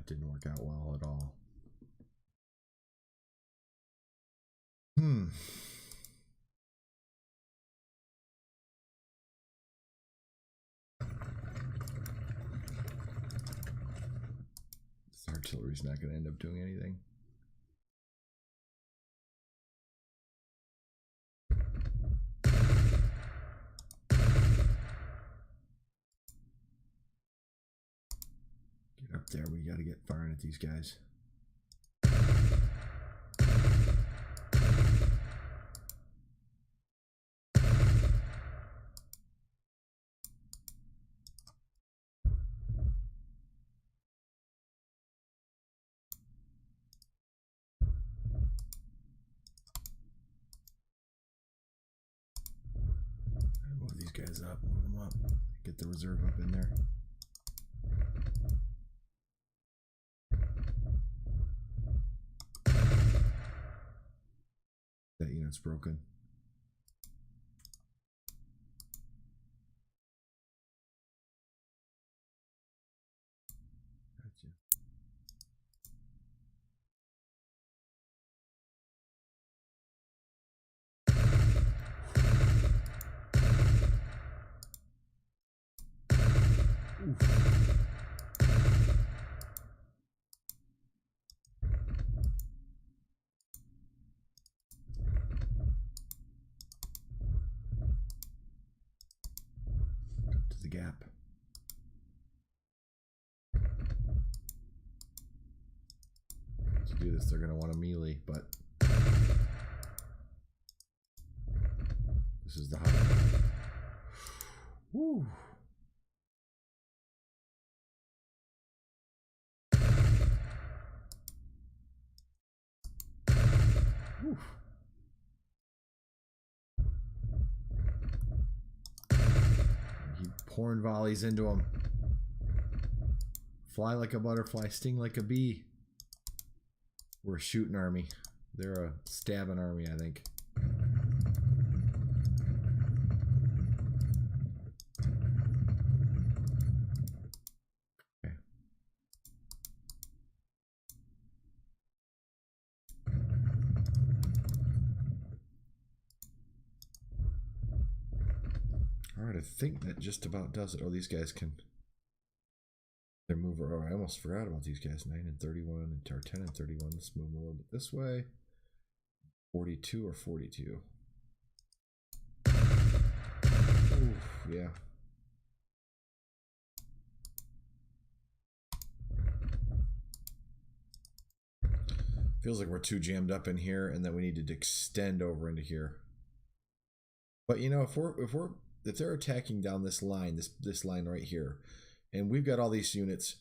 A: Didn't work out well at all. This artillery's not going to end up doing anything. Get up there. We got to get firing at these guys. guys up. Move them up. Get the reserve up in there. That unit's broken. Gotcha. Oof. To the gap. To do this, they're going to want a melee, but this is the high. Woo. Whew. Keep pouring volleys into them. Fly like a butterfly, sting like a bee. We're a shooting army. They're a stabbing army, I think. Okay. Alright, I think that just about does it. Oh, these guys can... They're moving. Oh, I almost forgot about these guys. 9 and 31, or 10 and 31. Let's move them a little bit this way. 42 or 42. Ooh, yeah. Feels like we're too jammed up in here, and that we need to extend over into here. But you know, if they're attacking down this line, this line right here, and we've got all these units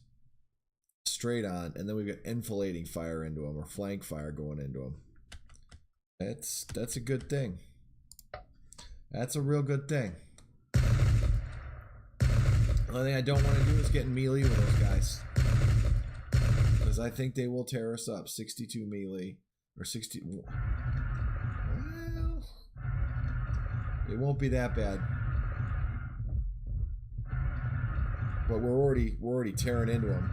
A: straight on, and then we've got enfilading fire into them or flank fire going into them. That's a good thing. That's a real good thing. The only thing I don't want to do is get in melee with those guys, because I think they will tear us up. 62 melee or 60. Well, it won't be that bad. But we're already tearing into them.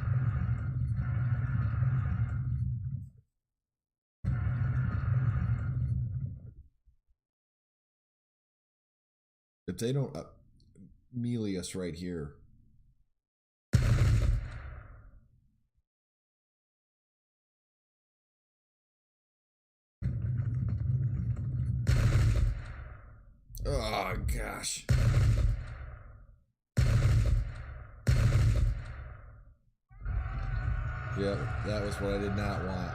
A: If they don't melee us right here. Oh gosh. Yeah, that was what I did not want.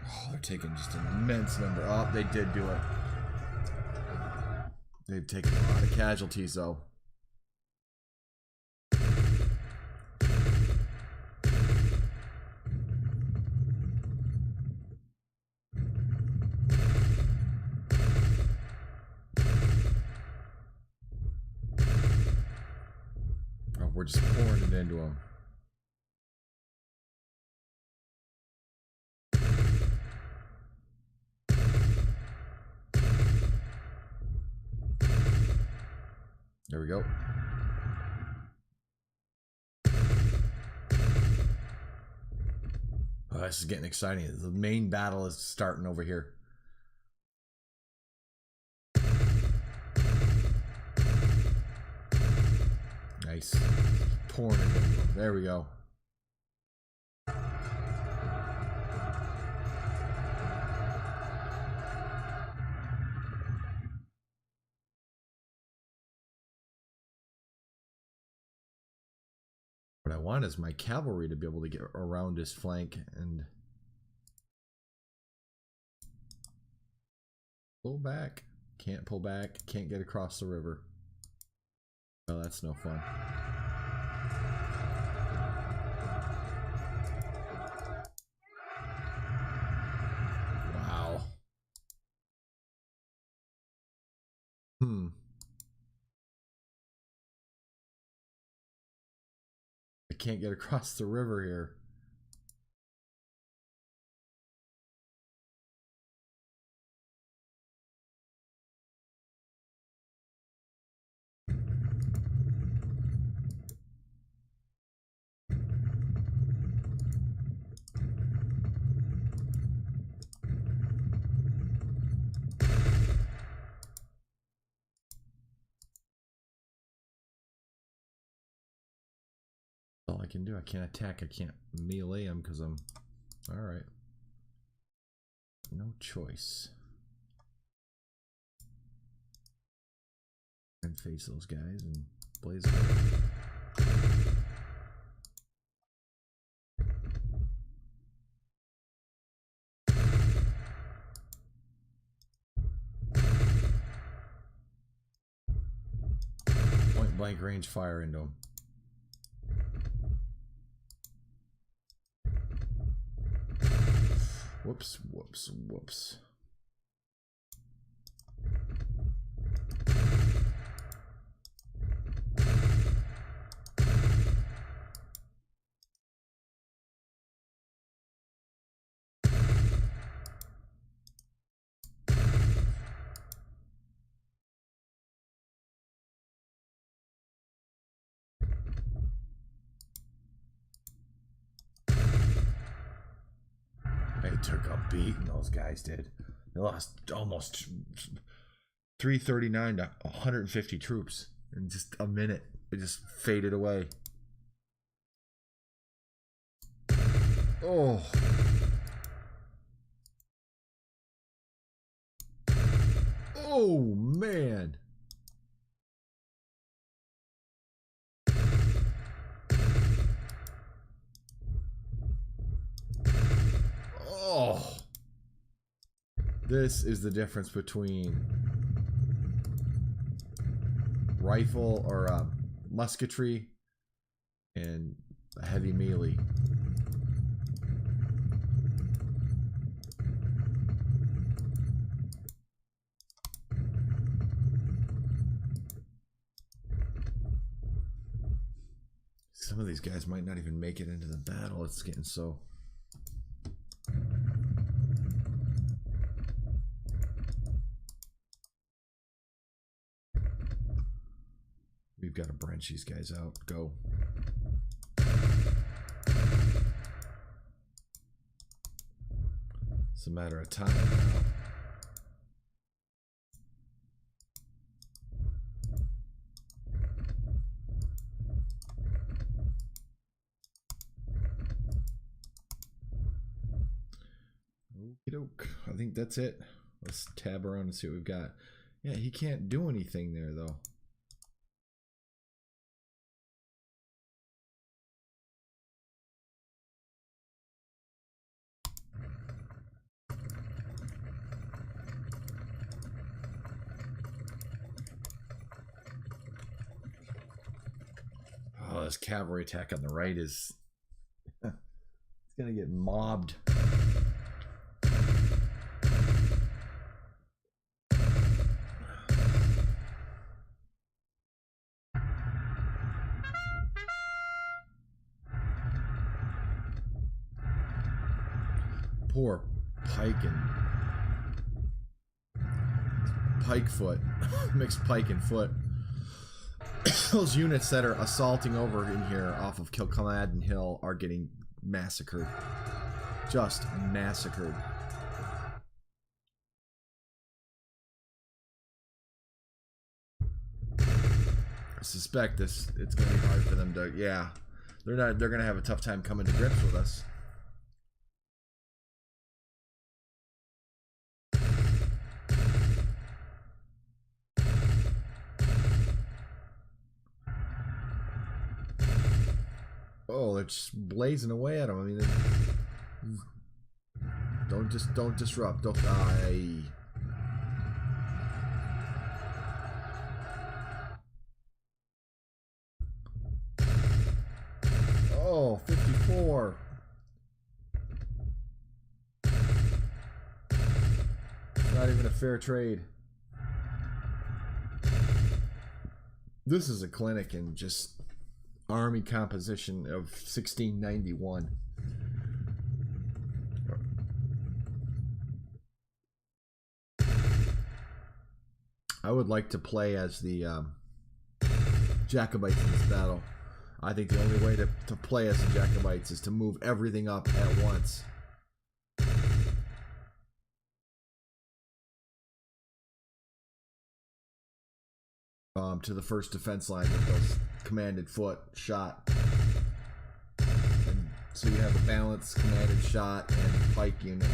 A: Oh, they're taking just an immense number. Oh, they did do it. They've taken a lot of casualties, though. We're just pouring it into them. There we go. Oh, this is getting exciting. The main battle is starting over here. Nice. Pouring it in. There we go. What I want is my cavalry to be able to get around his flank and pull back. Can't pull back. Can't get across the river. Oh, that's no fun. I can't get across the river here. All I can do, I can't attack, I can't melee him because I'm... Alright. No choice. And face those guys and blaze them. Point blank range fire into them. Whoops, whoops, whoops. They took a beating, those guys did. They lost almost 339 to 150 troops in just a minute. It just faded away. Oh. Oh, man. Oh. This is the difference between rifle or musketry and a heavy melee. Some of these guys might not even make it into the battle. It's getting so... We've got to branch these guys out. Go. It's a matter of time now. Okie doke. I think that's it. Let's tab around and see what we've got. Yeah, he can't do anything there though. Oh, this cavalry attack on the right is... it's gonna get mobbed. Poor Pike and Pike foot. Mixed Pike and foot. Those units that are assaulting over in here off of Kilcaladen Hill are getting massacred. Just massacred. I suspect it's gonna be hard for them to, yeah. They're gonna have a tough time coming to grips with us. Oh, they're just blazing away at him. I mean, don't disrupt. Don't die. Oh, 54. Not even a fair trade. This is a clinic in just army composition of 1691. I would like to play as the Jacobites in this battle. I think the only way to play as the Jacobites is to move everything up at once. To the first defense line with those commanded foot shot. And so you have a balanced commanded shot and pike unit.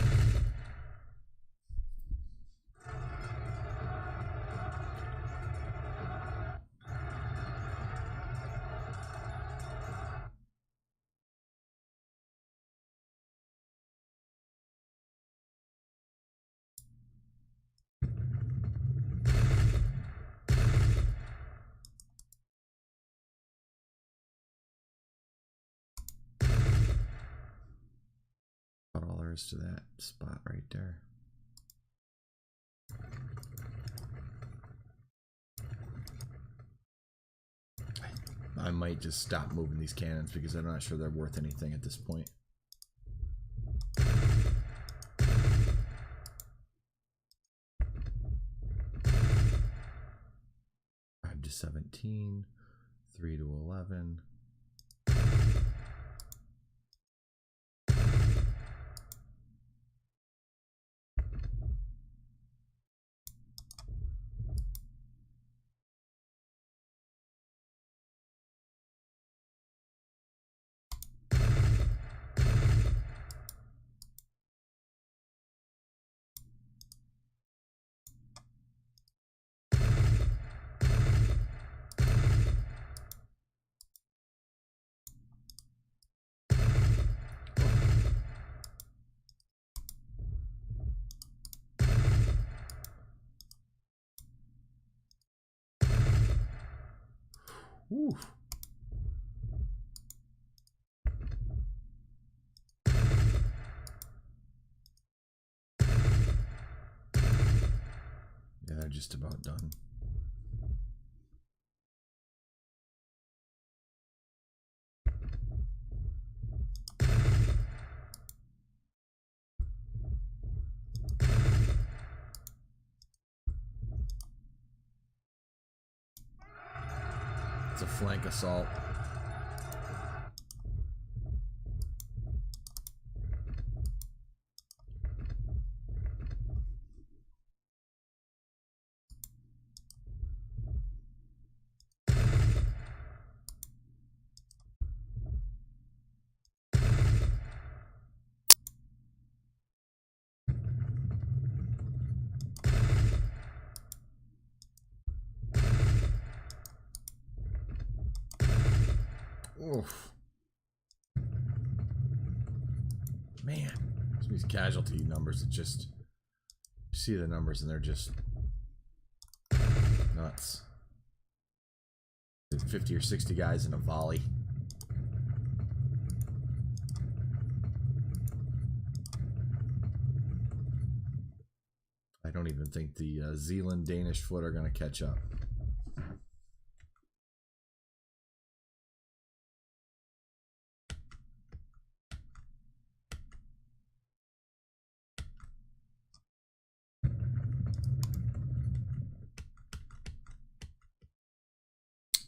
A: All there is to that spot right there. I might just stop moving these cannons because I'm not sure they're worth anything at this point. 5 to 17, 3 to 11. Ooh. Yeah, they're just about done. It's a flank assault. Oof. Man, these casualty numbers, it just, you see the numbers and they're just nuts. 50 or 60 guys in a volley. I don't even think the Zealand Danish foot are going to catch up.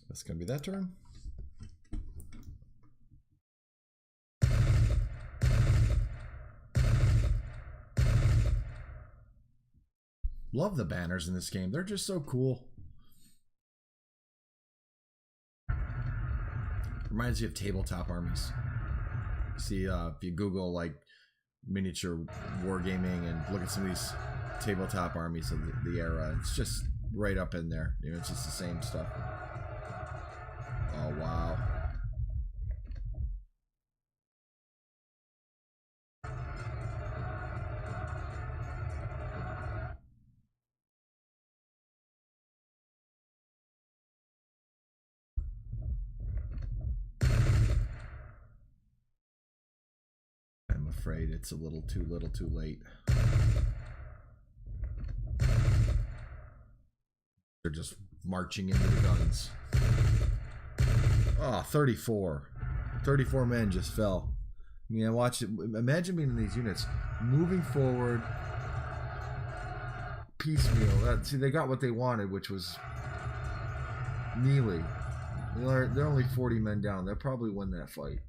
A: That's going to be that turn. Love the banners in this game. They're just so cool. Reminds you of tabletop armies. See, if you Google like miniature wargaming and look at some of these tabletop armies of the era, it's just right up in there. You know, it's just the same stuff. Oh, wow. I'm afraid it's a little too late. They're just marching into the guns. Oh, 34. 34 men just fell. I mean, I watched it. Imagine being in these units, moving forward, piecemeal. See, they got what they wanted, which was melee. They're only 40 men down. They'll probably win that fight.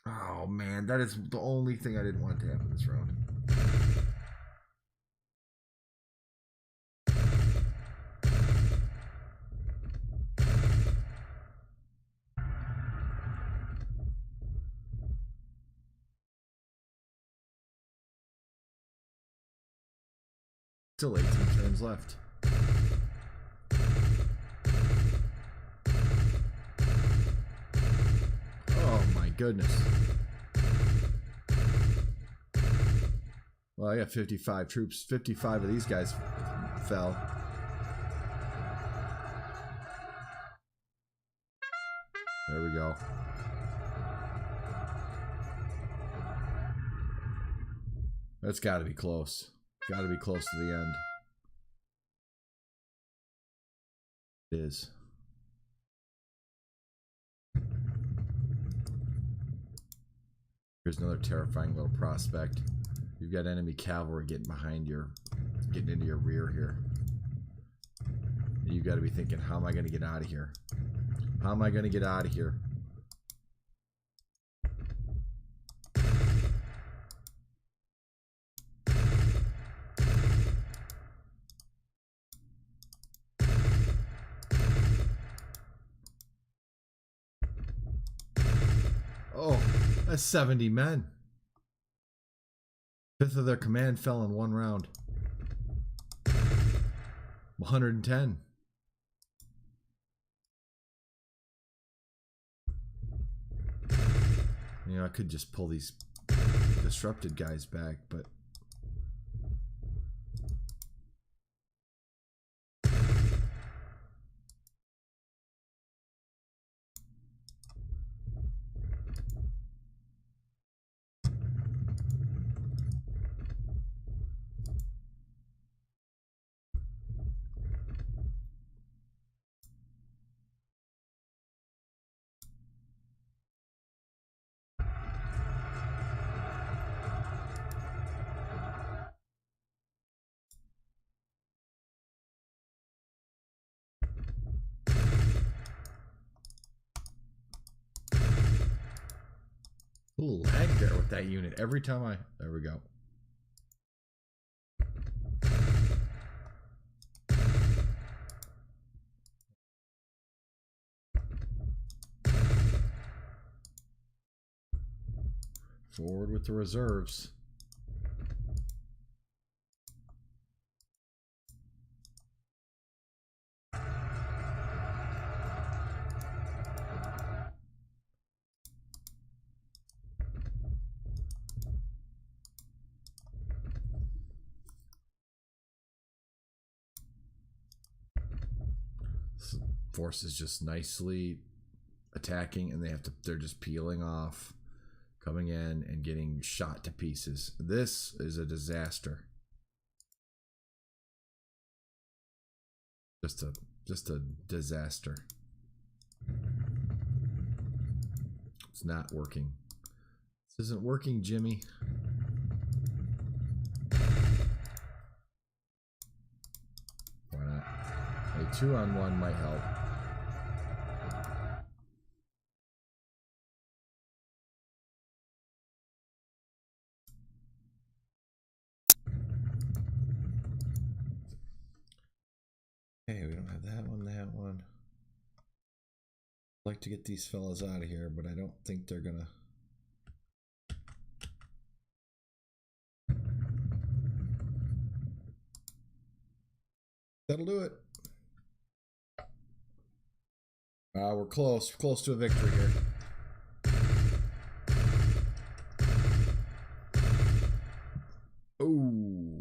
A: Oh, man. That is the only thing I didn't want to happen this round. Still 18 turns left. Oh my goodness. Well, I got 55 troops. 55 of these guys fell. There we go. That's got to be close. Got to be close to the end. It is. Here's another terrifying little prospect. You've got enemy cavalry getting into your rear here. You've got to be thinking, how am I going to get out of here? How am I going to get out of here? Oh, that's 70 men. Fifth of their command fell in one round. 110. You know, I could just pull these disrupted guys back, but a little lag there with that unit. Every time there we go. Forward with the reserves. Force is just nicely attacking, and they're just peeling off, coming in and getting shot to pieces. This is a disaster. Just a disaster. It's not working. This isn't working, Jimmy. Why not? A 2-on-1 might help. Hey, we don't have that one, that one. I'd like to get these fellas out of here, but I don't think they're gonna. That'll do it. We're close to a victory here. Ooh.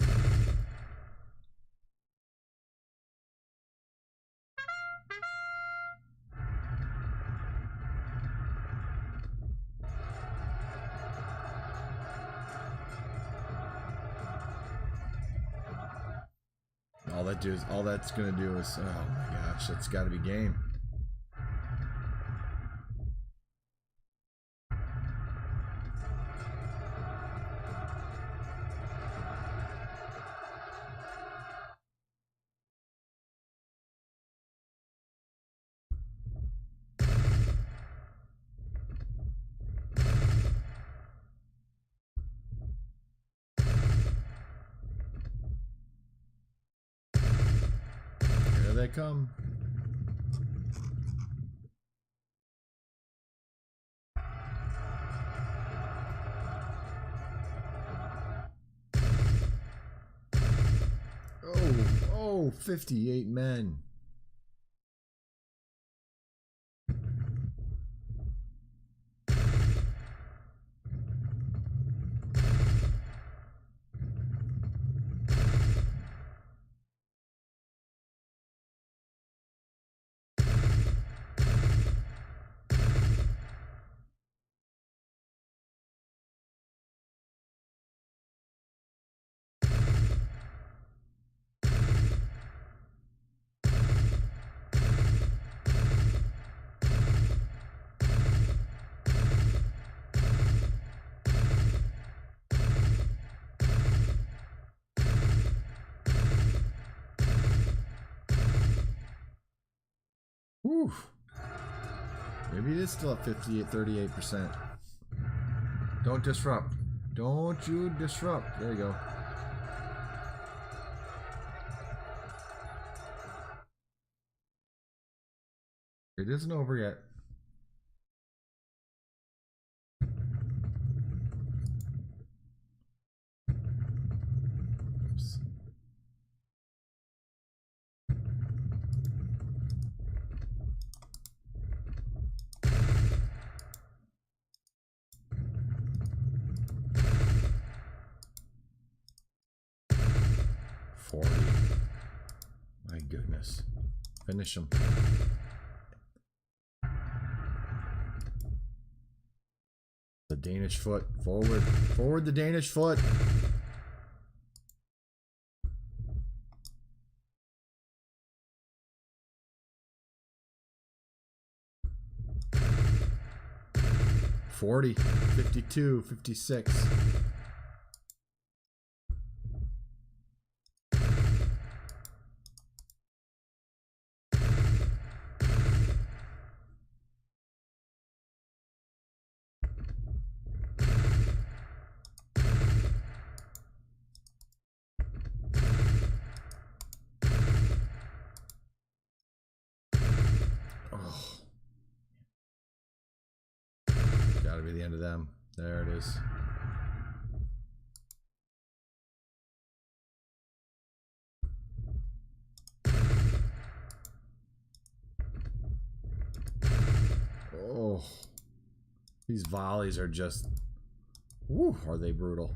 A: All that's gonna do is, oh my gosh, that's got to be game. Here they come. Oh, 58 men. Whew. Maybe it is still at 38%. Don't disrupt. Don't you disrupt. There you go. It isn't over yet. Oops. My goodness. Finish him. The Danish foot. Forward. Forward the Danish foot. $40, $52, $56. Gotta be the end of them. There it is. Oh, these volleys are just, woo, are they brutal.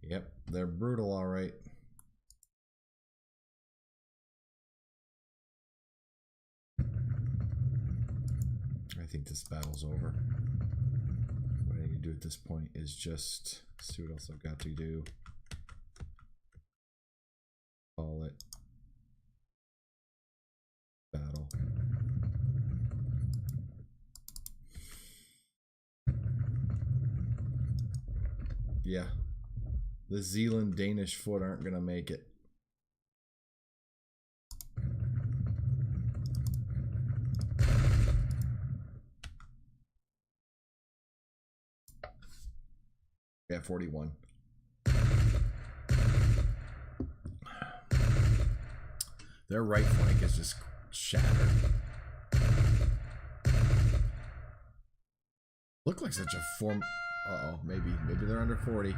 A: Yep, they're brutal, all right. I think this battle's over. What I need to do at this point is just see what else I've got to do. Call it battle. Yeah. The Zealand Danish foot aren't going to make it. Yeah, 41. Their right flank is just shattered. Look like such a form. Uh-oh, maybe they're under 40.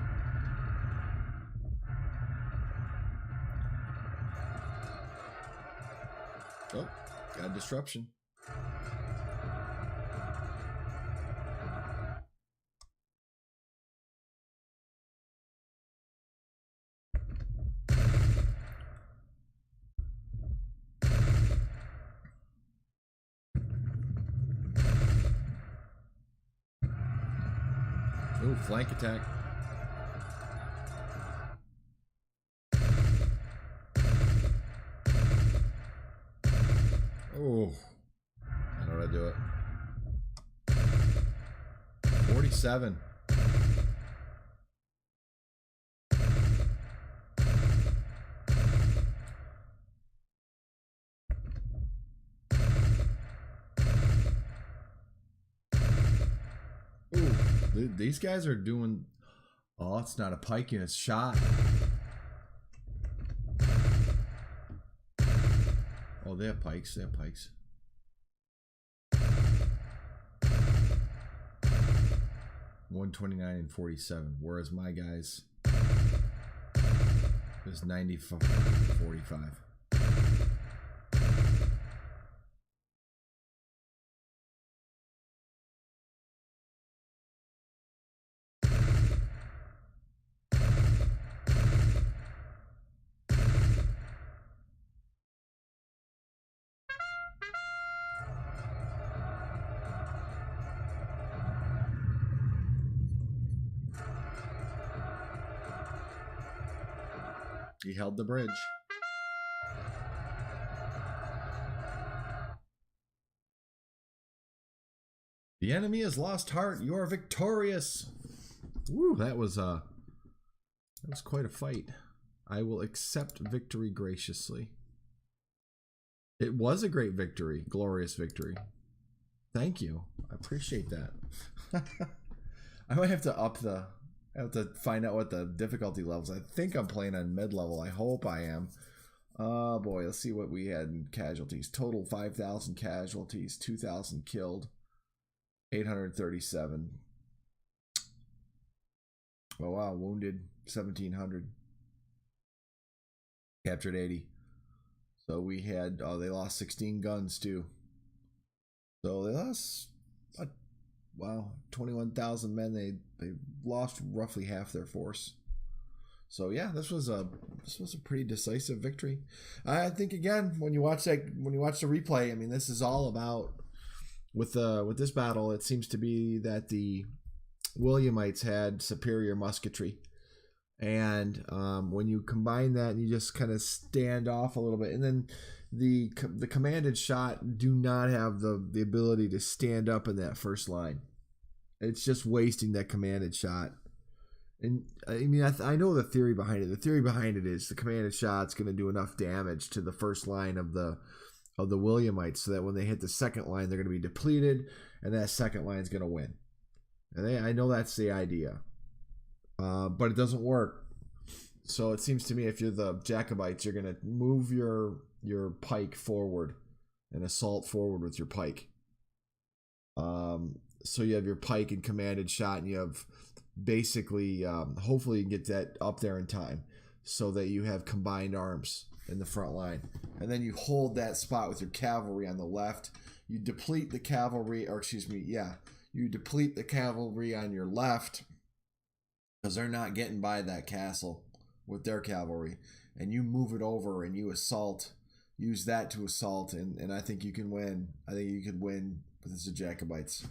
A: Oh, got a disruption. Ooh, flank attack. Oh, I know how to do it. 47. Ooh, these guys are doing... Oh, it's not a pike in its shot. Oh, they have pikes. They have pikes. $129 and 47. Whereas my guys is 95 45. He held the bridge. The enemy has lost heart. You are victorious. Woo, that was quite a fight. I will accept victory graciously. It was a great victory, glorious victory. Thank you. I appreciate that. I might have to up the... I have to find out what the difficulty levels. I think I'm playing on mid level. I hope I am. Oh boy, let's see what we had in casualties. Total 5,000 casualties, 2,000 killed, 837. Oh wow, wounded 1,700. Captured 80. So we had, oh, they lost 16 guns too. So they lost, wow, 21,000 men. They lost roughly half their force. So yeah, this was a pretty decisive victory. I think again, when you watch the replay, I mean, this is all about with this battle. It seems to be that the Williamites had superior musketry, and when you combine that and you just kind of stand off a little bit, and then the commanded shot do not have the ability to stand up in that first line. It's just wasting that commanded shot. And I mean, I know the theory behind it. The theory behind it is the commanded shot's going to do enough damage to the first line of the Williamites so that when they hit the second line, they're going to be depleted, and that second line is going to win. And I know that's the idea, but it doesn't work. So it seems to me if you're the Jacobites, you're going to move your pike forward and assault forward with your pike. So you have your pike and commanded shot, and you have basically, hopefully you can get that up there in time so that you have combined arms in the front line. And then you hold that spot with your cavalry on the left. You deplete the cavalry, or excuse me, yeah, you deplete the cavalry on your left because they're not getting by that castle with their cavalry. And you move it over and you assault, use that to assault, and I think you can win. I think you could win with the Jacobites.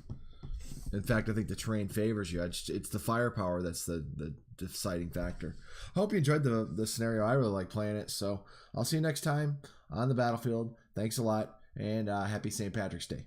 A: In fact, I think the terrain favors you. It's the firepower that's the deciding factor. I hope you enjoyed the scenario. I really like playing it. So I'll see you next time on the battlefield. Thanks a lot, and happy St. Patrick's Day.